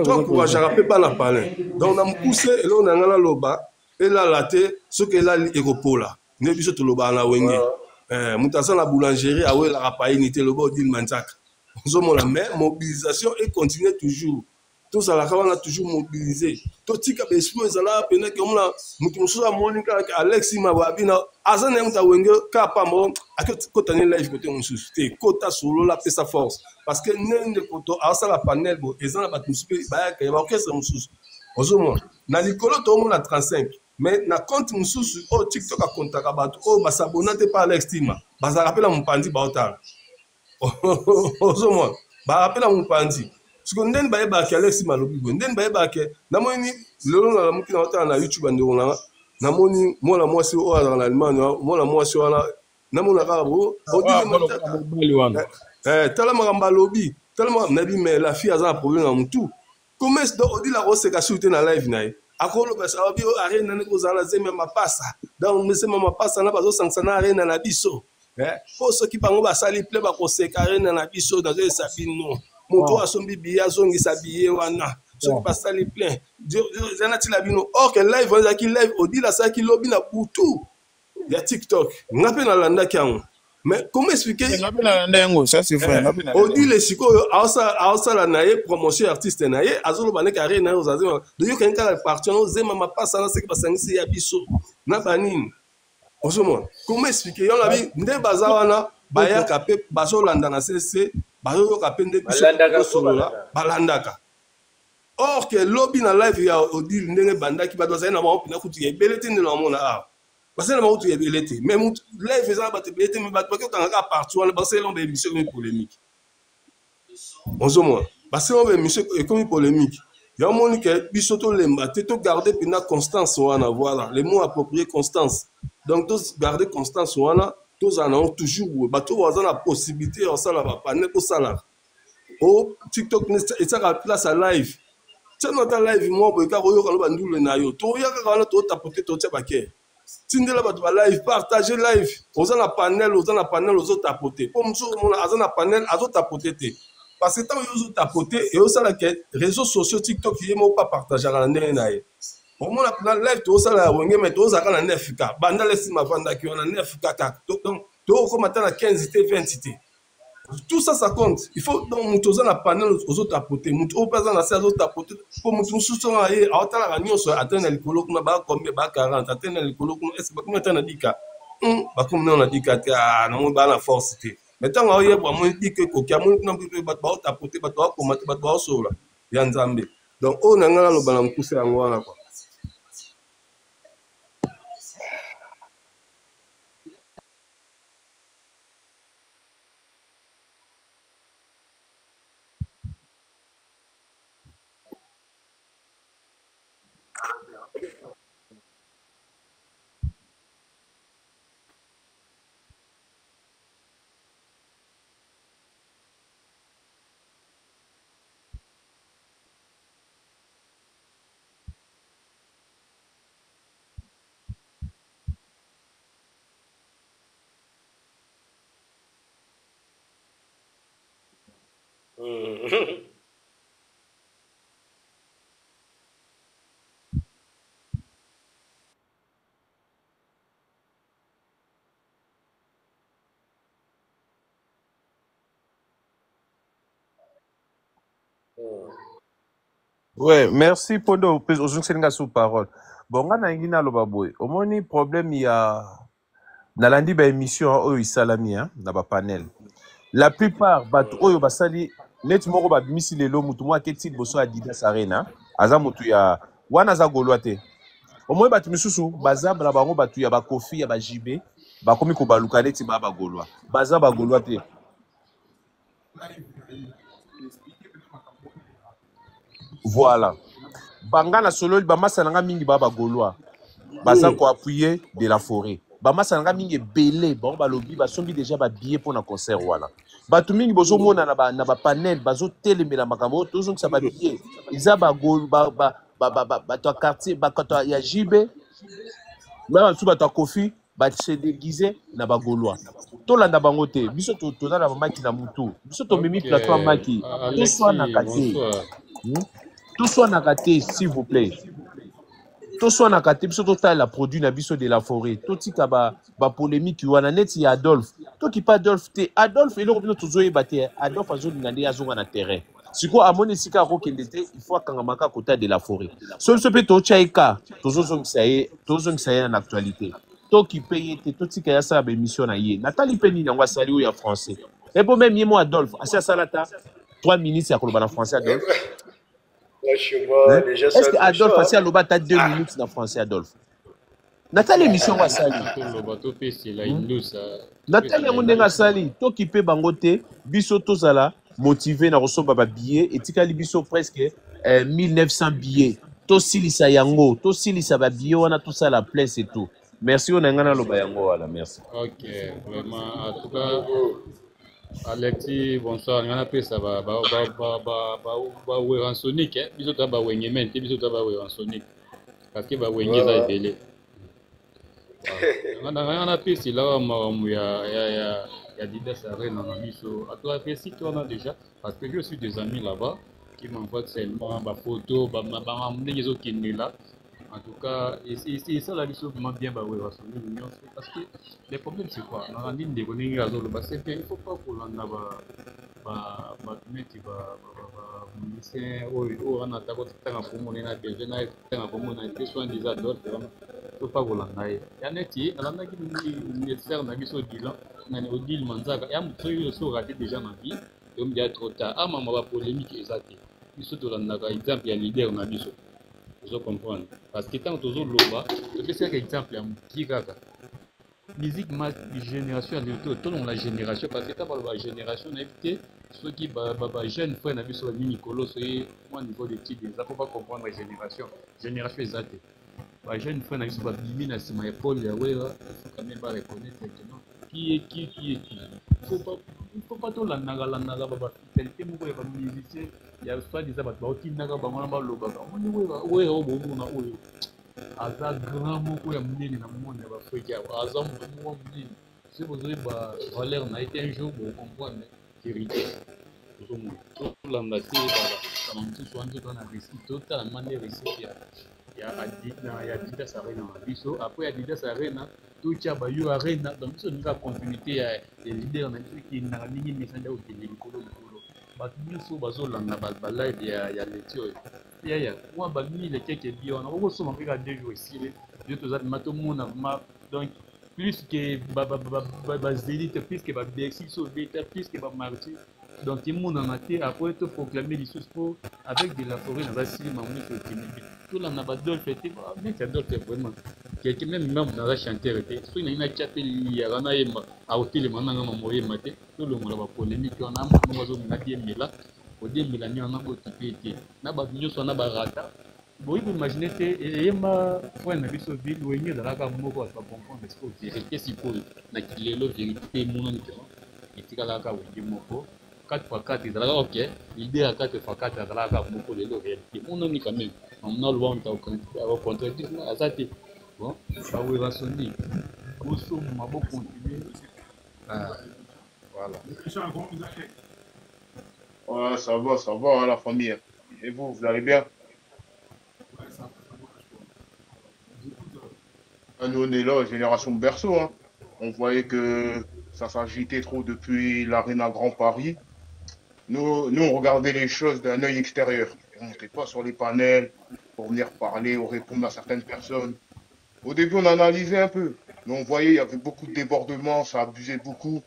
to encourageaka mpe bana palin donc na mokuse eloko na ngai naloba elala te soki elali ekopola nde biso tolobaka na wenge moto aza na boulangerie awelaka payini te loba odile manzaka ozomona mais mobilisation econtinue toujours tozalaka wana toujours mobiliser totika baesprit ezalaka pene ke omona moto mosusu amoni kaka alexima babina aza na ye moto awenge kaka pamba akotani live kote mosusu te kota solola apesa force parce que nende koto asala panel bo eza na bato mosusu mpe bayaka ya baorchestre mosusu ozomona na likolo toomona 35 mais na compte mosusu oyo tiktok akontaka bato oyo basabona te pa alextima bazalaka mpe na mopanzi baotala ozomona barapela mopanzi siko ndeni bayebaki alexima alobi boye ndeni bayebaki namoni lelo nalamuki na otala na youtube andeko nanga namoni mwana mwasi oyo azalaka na allemagne mwana mwasi wana namona kaka bo tala makambo alobi tala makambo nayebi mais la fille aza na problème na motu commerce donc odilaka oseka suri te na live na ye akolobesa abi arena nani kozala zeme mapasa donc mesema mapasa na bazosangisa na arena na biso po soki bango basali ple bakoseka arena na biso nazoyesa bino moto asombi biye azongisa biye wana soki basali plein eza natila bino or ke live wana ezalaki live odile asalaki lobi na butu ya tiktok nga mpe nalandaki yango mais comment expliquer odile sikoyo aosala na ye promotion artiste na ye azoloba ndeke arena na ye ozazema doyokani kaka parti wana ozema mapasa na soki basangisi ya biso na banini ozomona comment expliquer yo nabi nde baza wana bayaka mpe bazolanda na sese bazoyoka mpe nde biso tosolola balandaka or ke lobi na live ya odile ndenge bandaki bato bazali na bango mpena kutu ya ebele te nde na bamona awa basali na bango kutu ya ebele te mais live eza na bato ebele te me bato bakokangaka parti wana basalela ngo baémission ekomi polémique ozomona basalela ngo baémission ekomi polémique ya omoni ke biso tolemba te togarde mpena constance wana voilà le mot approprié constance donc togarde constance wana tozala nango toujours boye bato baza na possibilité ya kosala bapane kosalaka o tiktok esaka place ya live tiana ta live mwa boye kaka oyoka lo bandule na yo toya kaka wana totapote totia bakere tindela bato ba live partage live oza na panel ozotapote mpo mosusu omona aza na panel azotapote te parce que ntango yo ozotapote eosalaka réseaux sociaux tiktok ye moko pa partageaka na ndenge na ye omona mpena live toosala ya wenge me toozalaka na 9k banda lesima avandaki wana 9k kaka tookoma ta na 15 te 20 te tout ça ça compte il faut donc moto oza na panel ozotapote moto oyo mpe aza na se azotapote mpo moto mosusu wana ye aotalaka nyonso atene na likolo kuna bakombie ba 40 atene na likolo kuna ese bakomi ata na dika bakomi nao na dika te namoni baa na force te mais ntango aoyeba amoni dika ekoki amoni kuna mpe bato baotapote bato baokoma te bato baosola ya nzambe donc oyo na ngai naloba na mokuse yango wana kwa Ouais, merci pour nous. Aujourd'hui, c'est sous parole. Bon, on a une au moins, problème, il y a, nalandi ba émission, oh, il salami, hein, na ba panel. La plupart, oyo basali, net moko ba bimisi lelo, mutu mwa keti boso Adidas Arena, aza mutu ya, wana za goloate. Au moins, batu misusu, baza, na bango batu ya ba Kofi, ya ba JB, ba komi ko baluka neti ba goloa. Baza ba goloate. Voilà. Bangana solo, ba masa nanga mingi ba goloa. Baza ko appuyer de la forêt. Bamasa nanga mingi belé, bon balobi basombi déjà ba billet pour na concert wana. Batu mingi bozo mona na ba panel, bazo telemela makambo, tozong sa ba billet. Iza ba gol ba to quartier, ba to ya JB, ba su ba to Kofi, ba se déguiser na ba golois. To landa bango te, biso to na ba maki na mutu. Biso to memi plateau maki. To soit na kate. To soit na kate, s'il vous plaît. Tout soit na kate biso to la produit na biso de la forêt to tika ba polémique wana net ya Adolphe to ki pas Adolphe te Adolphe eloko bino tozoye bate Adolphe azolinga nde azonga na terrain siko amoni sika akokende te il faut akangamaka kota de la forêt so biso mpe tochaika tozozongisa ye na actualité to ki pe ye te to tika ya sala bémission na ye natali mpe nini yango asali oyo ya français epo même ye mo Adolphe asi asala ta 3 minutes ya koloba na français Adolphe. Franchement, déjà est-ce ça que Adolphe a loba ta 2 minutes dans français Adolphe? Nathalie émission wa sali. Nathalie ndenga sali to kipe bangote biso tozala motivé na rosomba ba billets et tikali biso presque 1900 billets. To silisa yango, to silisa ba billets wana tout ça la place et tout. Merci on ngana loba yango wala merci. OK, vraiment en tout cas Alexis, bonsoir. On a ça en Sonic, biso ta ba wenyemen, biso ta ba en Sonic. Parce que ba wenye za ebele. On a c'est là ya Adidas Arena na biso. À toi apprécie toi déjà parce que je suis des amis là-bas qui m'envoient seulement ba photo, ba m'amener les autres là. En tout cas, et ça la mission vraiment bien parce que les problèmes c'est quoi? Dans la ligne des bonnes c'est qu'il ne faut pas que l'on a musicien ou on a d'abord tant à commun on a des jeunes tant à commun on a des soins des adultes il faut pas que l'on a il y a neti on a qui nécessaire na biso bilan na au deal manzaka ya mutu so raté déjà ma vie et on me dit trop tard ah maman va polémique exacte biso to l'on a exemple ya leader na biso je comprends parce que tant que toujours loba c'est un exemple qui gaga musique ma génération de tout la génération parce que t'as pas la génération évité ceux qui jeunes frères n'avaient sur le Nicolas c'est moi niveau des petits ça faut pas comprendre la génération exacte les jeunes frères n'avaient sur la bimina c'est ma épaule ouais il faut quand même pas reconnaître maintenant qui est il faut pas tout la naga qualité mon ya musicien ya soit des abat ba otinaka bango na baloba on ouais na oyo aza grand moko ya munene na monde ya Afrique aza moko munene si vous avez ba valeur na été un jour vous comprendre vérité tout landa te ba mtu swanje dans la récit totalement les récits ya Adidas Arena biso après Adidas Arena tout ya ba yo Arena donc biso nika continuité ya leader na biso qui na mingi mesanda au télé likolo bato nyonso bazolanda balive ya leti oyo yaya mwa bamini lekeke bi wana okosoma mpe ka 2 jours esili yo toza bima tomona ma donc plus que bazélite plus que babersi so beta plus que bamartyr donc emonana te après toproclame lisusu po avec de la forêt naza silima moso okende tolanda badolfe te neti adolfe vraiment quelque même membre naza chanteur te soki nangi natya mpe liyaka nayemba akotelema nanga mamoyemba te tolongola bapolémike wana moko azolinga diemela kodemela ni wana botipe te na bato nyonso wana barata boyi koimagine te eyemba point na biso ville wenye ezalaka moko bato bacomprendre siko vérité sikoyo na kilelo vérité emonani te etikalaka wenge moko 4x4 ezalaka ok l'idée ya 4x4 ezalaka moko lelo réalité emonani quand même amona lwanta ocontredire aza te bon bawera soni kosomoma bocontinue voilà. Ouais, ça va, hein, la famille. Et vous allez bien? Ah, nous, on est là, génération berceau. Hein. On voyait que ça s'agitait trop depuis l'Arena Grand Paris. Nous, on regardait les choses d'un œil extérieur. On n'était pas sur les panels pour venir parler ou répondre à certaines personnes. Au début, on analysait un peu, mais on voyait il y avait beaucoup de débordements, ça abusait beaucoup.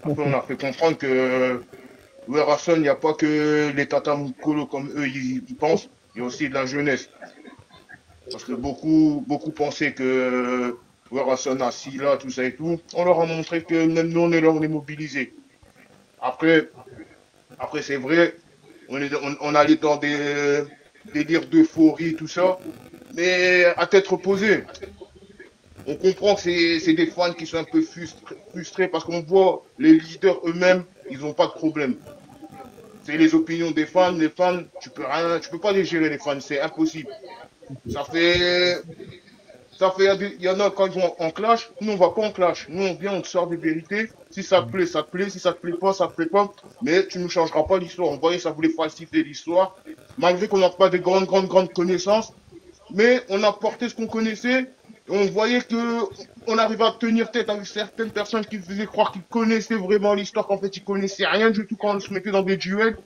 Après, on a fait comprendre que Werrason, il n'y a pas que les Tata Mukolo comme eux, ils pensent, il y a aussi de la jeunesse. Parce que beaucoup pensaient que Werrason assis là, tout ça et tout. On leur a montré que même nous, on est là, on est mobilisés. Après, c'est vrai, on allait dans des délires d'euphorie, tout ça, mais à tête reposée. On comprend que c'est des fans qui sont un peu frustrés parce qu'on voit les leaders eux-mêmes, ils n'ont pas de problème. C'est les opinions des fans, les fans, tu peux pas les gérer les fans, c'est impossible. Il y en a quand ils vont en clash, nous on va pas en clash. Nous on vient, on te sort des vérités. Si ça te plaît, ça te plaît. Si ça te plaît pas, ça te plaît pas. Mais tu ne changeras pas l'histoire. On voyait ça voulait falsifier l'histoire. Malgré qu'on n'a pas de grandes connaissances. Mais on a porté ce qu'on connaissait. Et on voyait que on arrivait à tenir tête avec certaines personnes qui faisaient croire qu'ils connaissaient vraiment l'histoire, qu'en fait ils connaissaient rien du tout quand on se mettait dans des duels.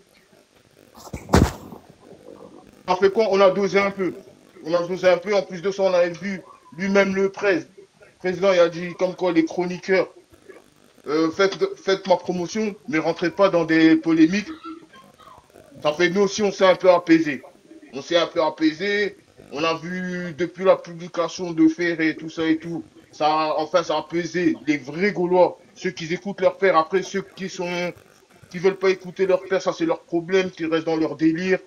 On a fait quoi? On a dosé un peu. En plus de ça, on avait vu lui-même le président, il a dit comme quoi les chroniqueurs, faites ma promotion, ne rentrez pas dans des polémiques. Ça fait nous aussi, on s'est un peu apaisé. On a vu depuis la publication de Ferré et tout ça et tout, ça a apaisé les vrais Gaulois, ceux qui écoutent leur père. Après, ceux qui veulent pas écouter leur père, ça c'est leur problème, qui restent dans leur délire,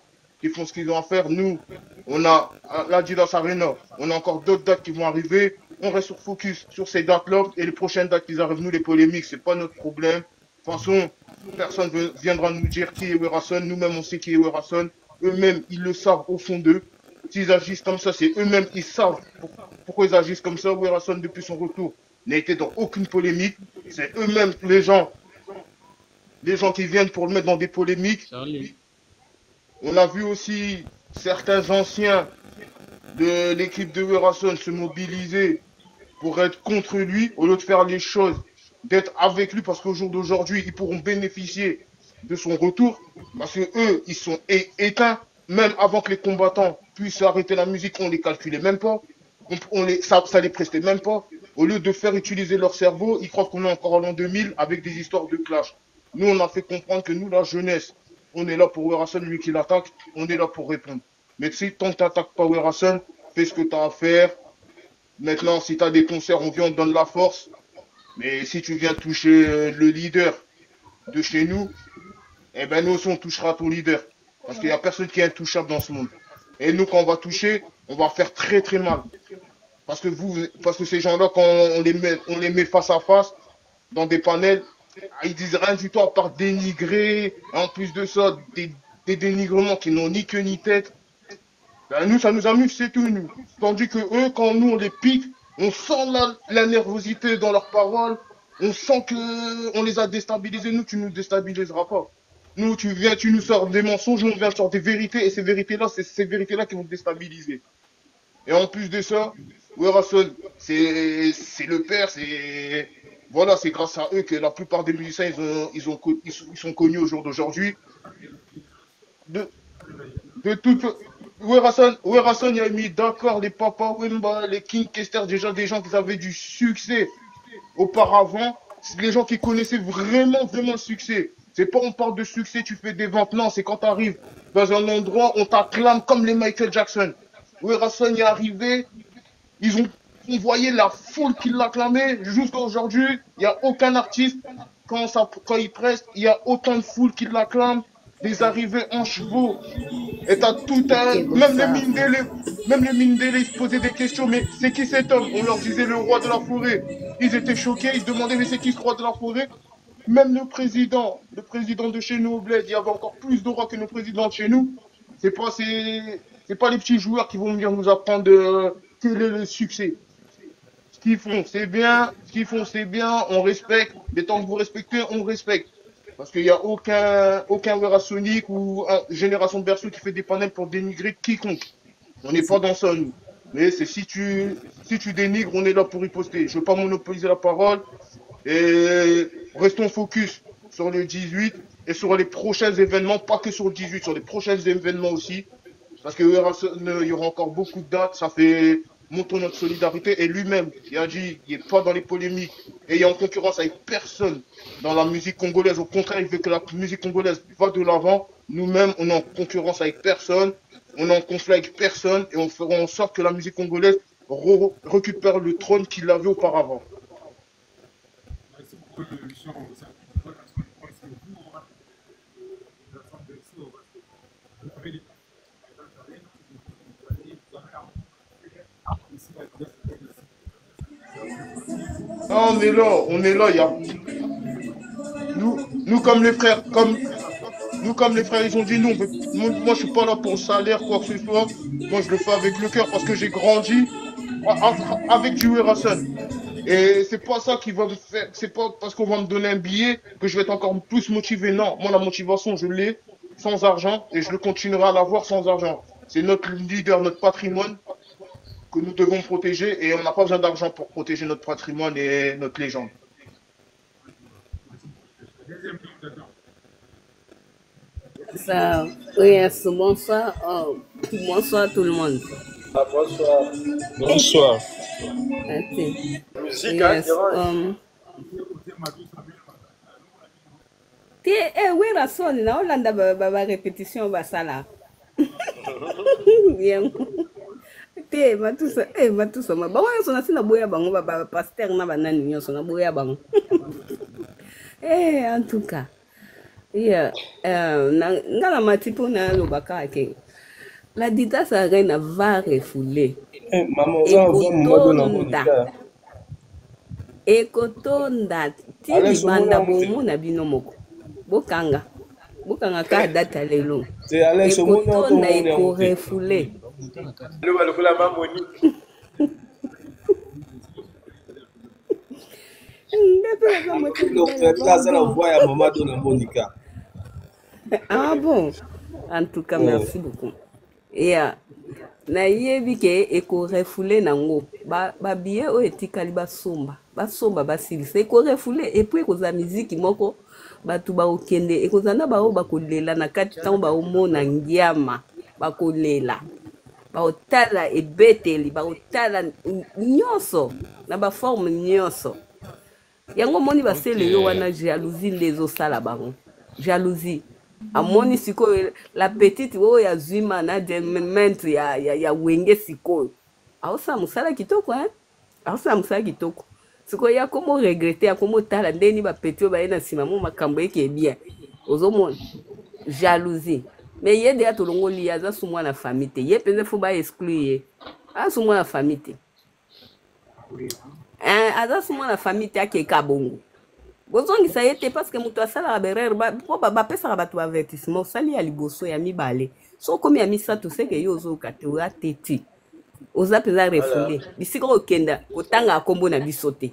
qui font ce qu'ils ont à faire. Nous, on a l'Adidas Arena, on a encore d'autres dates qui vont arriver. On reste sur focus sur ces dates-là et les prochaines dates qui arrivent, nous, les polémiques, c'est pas notre problème. De toute façon, personne viendra nous dire qui est Werrason. Nous-mêmes, on sait qui est Werrason. Eux-mêmes, ils le savent au fond d'eux. S'ils agissent comme ça, c'est eux-mêmes, ils savent pourquoi ils agissent comme ça. Werrason, depuis son retour, n'a été dans aucune polémique. C'est eux-mêmes, les gens qui viennent pour le mettre dans des polémiques. Charlie. On a vu aussi certains anciens de l'équipe de Werrason se mobiliser pour être contre lui, au lieu de faire les choses, d'être avec lui, parce qu'au jour d'aujourd'hui, ils pourront bénéficier de son retour, parce que eux, ils sont éteints, même avant que les combattants puissent arrêter la musique, on les calculait même pas, ça les prestait même pas. Au lieu de faire utiliser leur cerveau, ils croient qu'on est encore en l'an 2000 avec des histoires de clash. Nous, on a fait comprendre que nous, la jeunesse, on est là pour Werrason, lui qui l'attaque, on est là pour répondre. Mais si tant que tu n'attaques pas Werrason, fais ce que tu as à faire. Maintenant, si tu as des concerts, on vient, on te donne la force. Mais si tu viens toucher le leader de chez nous, eh ben nous aussi, on touchera ton leader. Parce qu'il n'y a personne qui est intouchable dans ce monde. Et nous, quand on va toucher, on va faire très très mal. Parce que ces gens-là, quand on les met face à face, dans des panels, ils disent rien du tout à part dénigrer. En plus de ça, des dénigrements qui n'ont ni queue ni tête. Ben nous, ça nous amuse, c'est tout, nous. Tandis que eux, quand nous, on les pique, on sent la nervosité dans leurs paroles, on sent que on les a déstabilisés. Nous, tu nous déstabiliseras pas. Nous, tu viens, tu nous sors des mensonges, nous, on vient sortir des vérités, et ces vérités-là, c'est ces vérités-là qui vont te déstabiliser. Et en plus de ça, Werrason, c'est le père, voilà, c'est grâce à eux que la plupart des musiciens, ils sont connus au jour d'aujourd'hui. De toute Werrason, il a mis d'accord les Papa Wemba, les King Kester, déjà des gens qui avaient du succès auparavant, c'est les gens qui connaissaient vraiment le succès. C'est pas on parle de succès, tu fais des ventes, non, c'est quand tu arrives dans un endroit, on t'acclame comme les Michael Jackson. Werrason est arrivé, on voyait la foule qui l'acclamait, jusqu'à aujourd'hui, il n'y a aucun artiste, quand il presse, il y a autant de foule qui l'acclame, des arrivées en chevaux. Et t'as tout un. Même les Mindélé, ils se posaient des questions, mais c'est qui cet homme? On leur disait le roi de la forêt. Ils étaient choqués, ils se demandaient, mais c'est qui ce roi de la forêt? Même le président de chez nous au Bled, il y avait encore plus de rois que le président de chez nous. C'est pas les petits joueurs qui vont venir nous apprendre quel est le succès. Ce qu'ils font, c'est bien. On respecte. Mais tant que vous respectez, on respecte. Parce qu'il n'y a aucun Werrasonique ou Génération de Berceau qui fait des panels pour dénigrer quiconque. On n'est pas dans ça, nous. Mais c'est si tu dénigres, on est là pour riposter. Je ne veux pas monopoliser la parole. Et restons focus sur le 18. et sur les prochains événements, pas que sur le 18, sur les prochains événements aussi. Parce qu'il y aura encore beaucoup de dates, ça fait montrer notre solidarité. Et lui-même, il a dit, il n'est pas dans les polémiques et il est en concurrence avec personne dans la musique congolaise. Au contraire, il veut que la musique congolaise va de l'avant. Nous-mêmes, on est en concurrence avec personne, on est en conflit avec personne et on fera en sorte que la musique congolaise récupère le trône qu'il avait auparavant. Ah, on est là, nous comme les frères, ils ont dit non, moi je suis pas là pour le salaire, quoi que ce soit. Moi je le fais avec le cœur parce que j'ai grandi avec du Werason. Et c'est pas ça qui va me faire, c'est pas parce qu'on va me donner un billet que je vais être encore plus motivé. Non, moi la motivation je l'ai sans argent et je le continuerai à l'avoir sans argent. C'est notre leader, notre patrimoine que nous devons protéger et on n'a pas besoin d'argent pour protéger notre patrimoine et notre légende. Ça, oui, bonsoir. Oh, bonsoir tout le monde. Bonsoir. Bonsoir. Okay. Musique, Yes. Werason na olanda ba répétition basala. Bien. Matusa ma bango sona sina boya bango ba pasteur na banani nyonso na boya bango. En tout cas. Yeah, ngala matipo na lobaka ke. La dita sa reine va refouler. Ekotonda tili banda bomo na bino moko. Bokanga ka data lelo. Ekotonda eko refouler. Ah bon? En tout cas, merci beaucoup. Yeah. Na yebi ke eko refoulé nango. Ba biye o etikali basomba basilisa eko refoulé et puis koza musique moko batu ba okende ekozana ba o bakolela na kati tango ba omona ngiama bakolela ba otala ebeteli ba otala nyonso na ba forme nyonso yango moni basele yo wana jalousie ndezo sala bango jalousie amoni sikoyo la petite wo ya zwima na dement ya wenge sikoyo aosa musala kitoko aosa musala kitoko sikoyo ya komo regretter ya komo tala ndeni ba petio ba ena sima mo makambo yake bien ozomona jalousie mais ye de atolongoli aza sumwa na famille te ye penze fo ba exclure asumwa na famille te aza sumwa na famille te akeka bongo bozongisa ye te parce que moto asalaka berere po bapesaka bato avertissement osali ya liboso ya mibale so okomi ya misato seke yo ozoyoka te oya te ti oza mpenza refoule bisika okenda kotanga akombo na biso te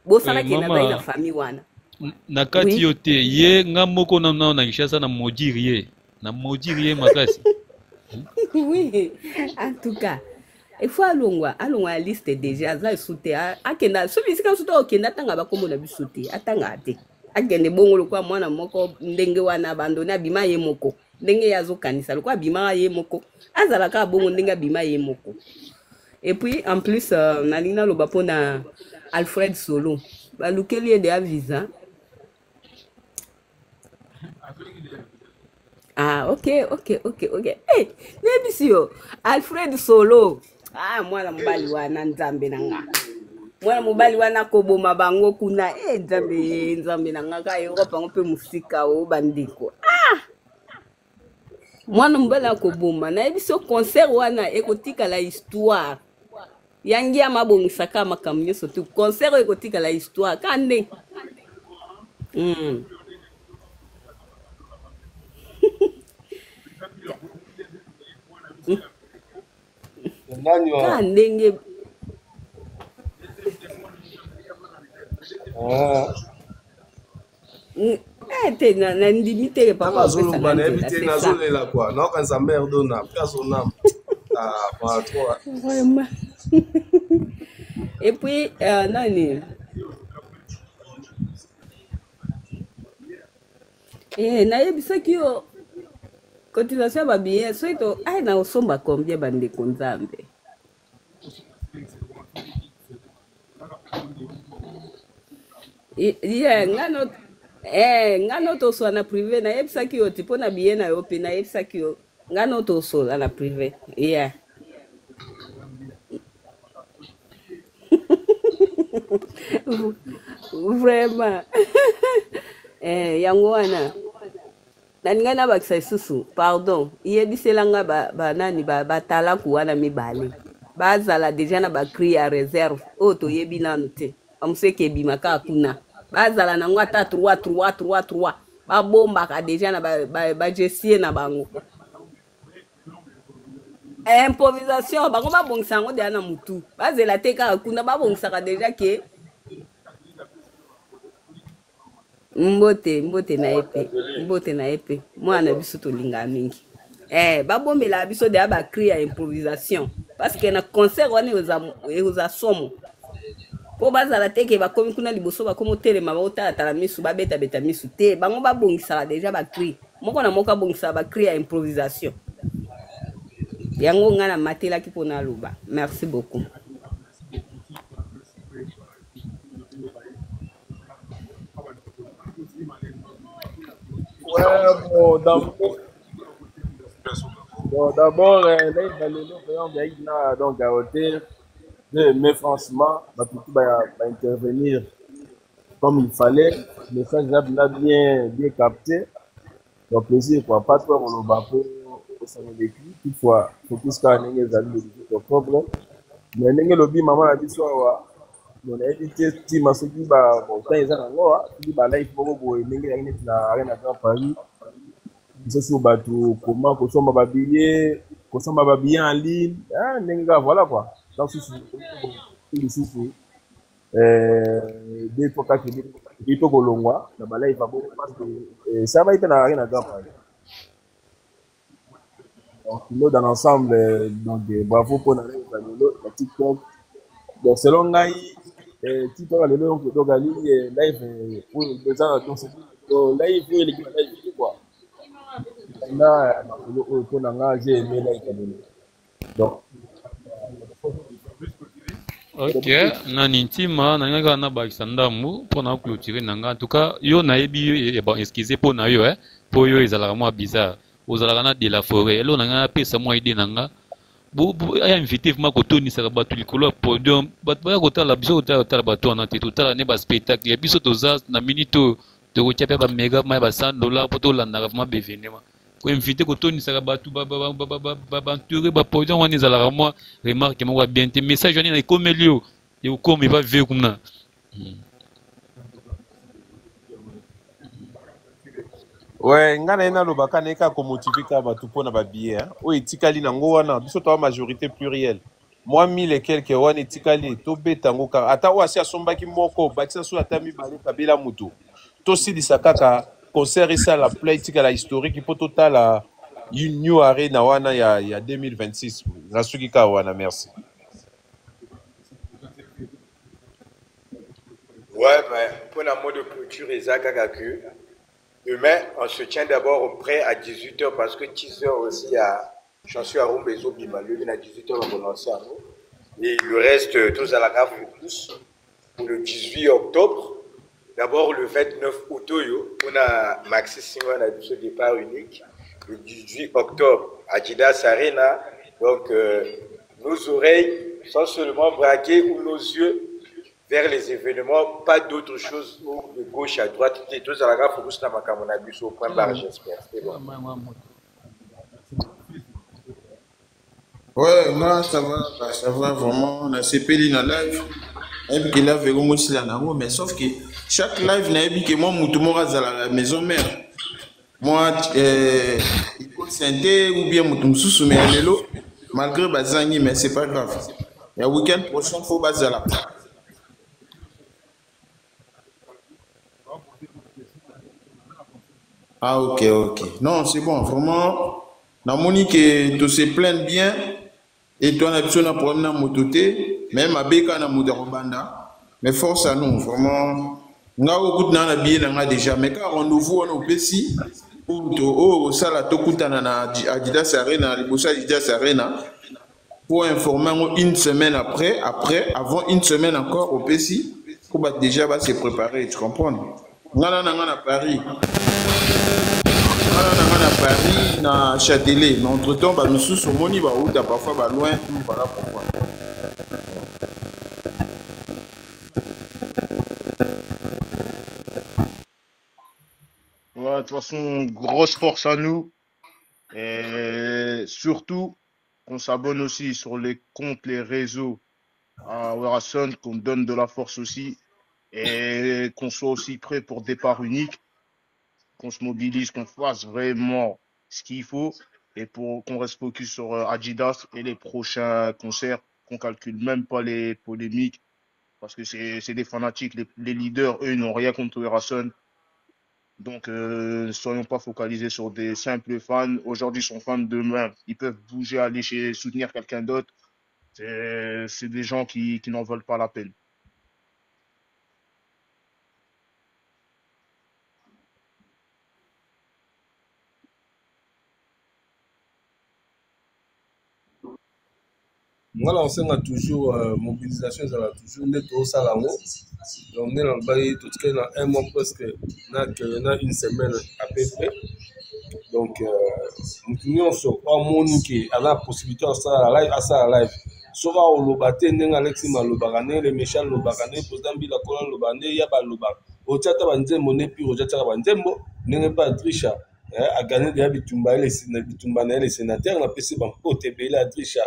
bosalaki na bai na famille wana na kati yo te ye nga moko na Kinshasa na modiri ye makasi. Oui, en tout cas il faut alongwa la liste déjà za soute akenda so bisika soute okenda tanga bakombo na bisote atanga te akende bongo lokwa mwana moko ndenge wana bandona abima ye moko ndenge yazo kanisa lokwa abima ye moko azala ka bongo ndenge abima ye moko et puis en plus nalina loba pona Alfred Solo balukeli de visa. Ah, ok. Hey, nebisio Alfred Solo. Mwana mobali wana nzambe nanga. Mwana mobali wana koboma bango kuna nzambe nanga ka Europe ngo pe musika o bandiko. Mwana mobali koboma na ebisio concert wana ekotika la histoire. Yangi ya mabongisaka makamnyo surtout concert ekotika la histoire kande. Ndenge te na ndimite papa zuluba na ebite na zolela kwa na kanza merdo na place on pas trop vraiment. Et puis nani nayebisaki yo cotisation ya babillet soki to ai na osomba combien bandeko nzambe ngano tosola na privé nayebisaki yo ti mpo na billet na yo mpe nayebisaki yo ngano tosola na privé vraiment yango wana naningai nabakisa lisusu pardon iyebiselanga banani batalaku wana mibale bazala deja na bacri ya réserve oyo toyebi nanu te bamuseke ebimaka kuna bazala nango ata 3 babombaka deja na bagestie na bango improvisation bango babongisa yango deja na mutu bazela te kaka kuna babongisaka deja ke mbote na ye pe mwana biso tolinga mingi babombela biso deja bacri ya improvisation parce que na concert wana ekoza somo po bazala te ke bakomi kuna liboso bakomi otelema baotalatala misu babetabeta misu te bango babongisaka deja bacri moko na moko abongisaka bacri ya improvisation yango nga na matelaki mpona aloba merci beaucoup. Bon, d'abord, donc à hauteur, mais franchement, intervenir comme il fallait. Le message là bien capté. Donc plaisir quoi, pas trop on va pas au sein de l'équipe. Toutefois, faut plus qu'à n'engager les amis de problème. Mais n'engager lobby maman a dit soit on a évité petit maçon qui va bon quand ils ont encore qui va là il faut que n'engager na arène à Paris. Ça c'est bateau comment consommer babillet en ligne n'engager voilà quoi. Donc c'est des fois quand il faut Golongwa na bala il va beaucoup parce que ça va être na rien à Paris. Donc nous dans l'ensemble donc bravo pour la TikTok. Donc selon Ngai TikTok le donc live pour les gens donc live pour les live quoi. Là pour Nanga j'ai aimé live donc ok nani ntima nanga na bakisa ndamu mpona clôturer nanga en tout cas yo nayebi bon excusez pour na yo po yo ezalaka mwa bizarre ozalaka na de la forêt elo nanga apesa mwa idée nanga aya invité vraiment kotonisaka bato likolo ya podium bato baya kotala biso kotala bato wana te totala ne baspectacle ya biso toza na minute oyo tokotia mpe bamega ma ya $100 mpo tolandaka vraiment bévénement koinvite kotonisaka bato baentouré bapodium wana ezalaka mwa remarque moko ya bien te message wana ekomeli yo ekomi bave kuna ouais nga na ye nalobaka na ye kaka komotive kaka bato mpona babillet oyo etikali nango wana biso toa majorité plurielle mwa 1000 et quelque wana etikali tobeta yango kaka ata oyo asi asombaki moko bakisa so ata mibale kabela moto tosilisa kaka concert esala play etikala historique mpo totala new arena wana ya 2026 na soki kaka wana merci. Ouais, mais pour la mode de culture, demain, on se tient d'abord prêt à 18h parce que 10h aussi à Chansu à Rumbezo Bimalou, à 18h on va lancer à nous. Et le reste, tous à la grave focus pour le 18 octobre. D'abord le 29 août, on a Maxi Simon a ce départ unique. Le 18 octobre, à Adidas Arena. Donc, nos oreilles sont seulement braquées ou nos yeux vers les événements, pas d'autre chose de gauche à droite. Et tous à la grave focus na makamonabus au point barre, j'espère. C'est bon. Ouais, moi ça va vraiment. On a CPL dans live. Et puis là, vraiment, c'est là, mais sauf que chaque live n'a pas que moi, moutoumora à la maison mère. Moi, il faut s'inter ou bien moutoumsous, mais allélo, malgré Bazangi, mais c'est pas grave. Et le week-end prochain, il faut Bazala. Ah, ok. Non, c'est bon, vraiment. Dans Monique, tu se plains bien. Et toi, on a besoin d'un problème dans mototé, même à Beka, dans Moudarobanda. Mais force à nous, vraiment. nga okutana na billet na nga déjà mais ka rendez-vous wana opesi oyo osala tokutana na Adidas Arena liboso Adidas Arena pour informer yango une semaine après avant une semaine encore opesi po déjà se préparer, tu comprends. nga na Paris na Châtelet mais entre temps bamisusu omoni bauta parfois baloin voilà pourquoi. Ouais, de toute façon, grosse force à nous. Et surtout, on s'abonne aussi sur les comptes, les réseaux à Werason, qu'on donne de la force aussi. Et qu'on soit aussi prêt pour départ unique, qu'on se mobilise, qu'on fasse vraiment ce qu'il faut. Et pour qu'on reste focus sur Adidas et les prochains concerts, qu'on calcule même pas les polémiques. Parce que c'est des fanatiques. Les leaders, eux, ils n'ont rien contre Werason. Donc, ne soyons pas focalisés sur des simples fans. Aujourd'hui, ils sont fans d'eux-mêmes. Ils peuvent bouger, aller soutenir quelqu'un d'autre. C'est des gens qui n'en veulent pas la peine. Voilà, on sait toujours mobilisation, ça va toujours net au salon. Donc, on est tout ce dans un mois presque, on a une semaine à peu près. Donc, nous sommes pas mon qui a la possibilité de faire la live. Sora au lobate, n'enga Alexis Malobagane, les méchants Lobagane, président Bilakola Lobane, Yaba Lobag. Au tchata banzembo, ne puis au tchata banzembo, n'est pas Trisha. A gagné des Bitumba, les sénateurs, on a passé par Potébé, la Trisha.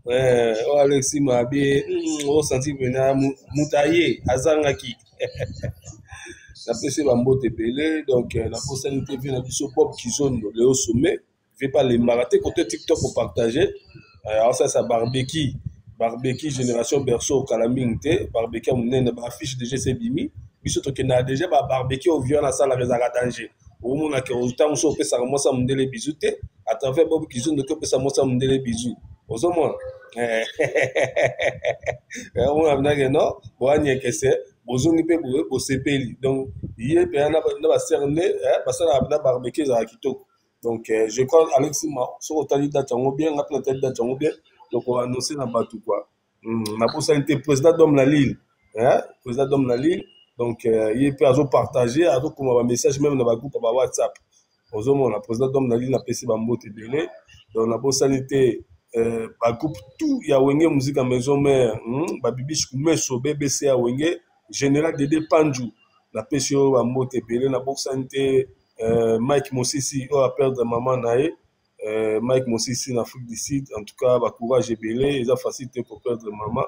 Oh Alexis Mabe, oh senti venir Moutaye, Azangaki. La PC va mbote belé, donc la possibilité vient de ce pop qui zone le haut sommet. Je vais pas les marater côté TikTok pour partager. Alors ça barbecue génération berceau calamité, barbecue mon nez affiche déjà c'est bimi. Biso to que na déjà barbecue au vieux na salle à danger. Au moment que au temps on peut ça moi ça me délai bisouté à travers pop qui zone de que ça moi ça me délai bisou. Aux hommes on a venu non, bon que c'est bozongi pe bosepeli donc hier pe na ba cerner ça na barbecue za kitoko. Donc je crois Alexis Ma sur otali date yango bien na tali date yango bien donc on va annoncer na batu quoi. Na posa été président d'homme la Lille président d'homme la Lille donc hier pe azo partager azo comme un message même na ba groupe ba WhatsApp ozomo na président d'homme la Lille na pesi ba mbote belé donc na posa été ba groupe tout ya wenge musique à maison mère ba bibish kumeso BBC ya wenge général Dédé Panjou la PCO à Mote Belé na Boxante Mike Mosisi a perdre maman nae Mike Mosisi en Afrique du Sud en tout cas ba courage belé ils ont facilité pour perdre maman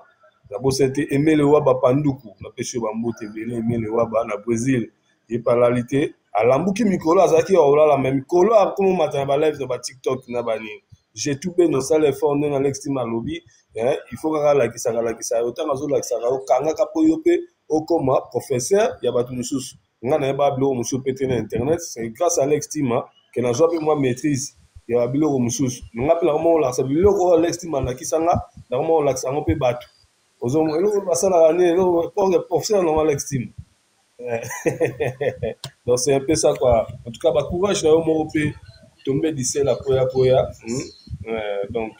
la Boxante Aimé le Waba Panduku la PCO à Mote Belé Aimé le Waba na Brésil et par réalité à Lambuki Mikolo azaki ola la même Mikolo a comme matin ba live na TikTok na bani j'ai tout bien dans ça les fonds dans Alexis Malobi il faut la qui ça autant azo la qui ça kanga kapoyope okoma professeur ya batu mususu nga na ba blo mususu pété na internet c'est grâce à Alex Tima que na joie moi maîtrise ya blo mususu nga pela mo la sabilo ko Alex Tima na kisanga na mo la kisanga pe batu ozomo elo basala ne elo professeur no Alex Tima donc c'est un peu ça quoi en tout cas ba courage na mo pe tomber d'ici la poya donc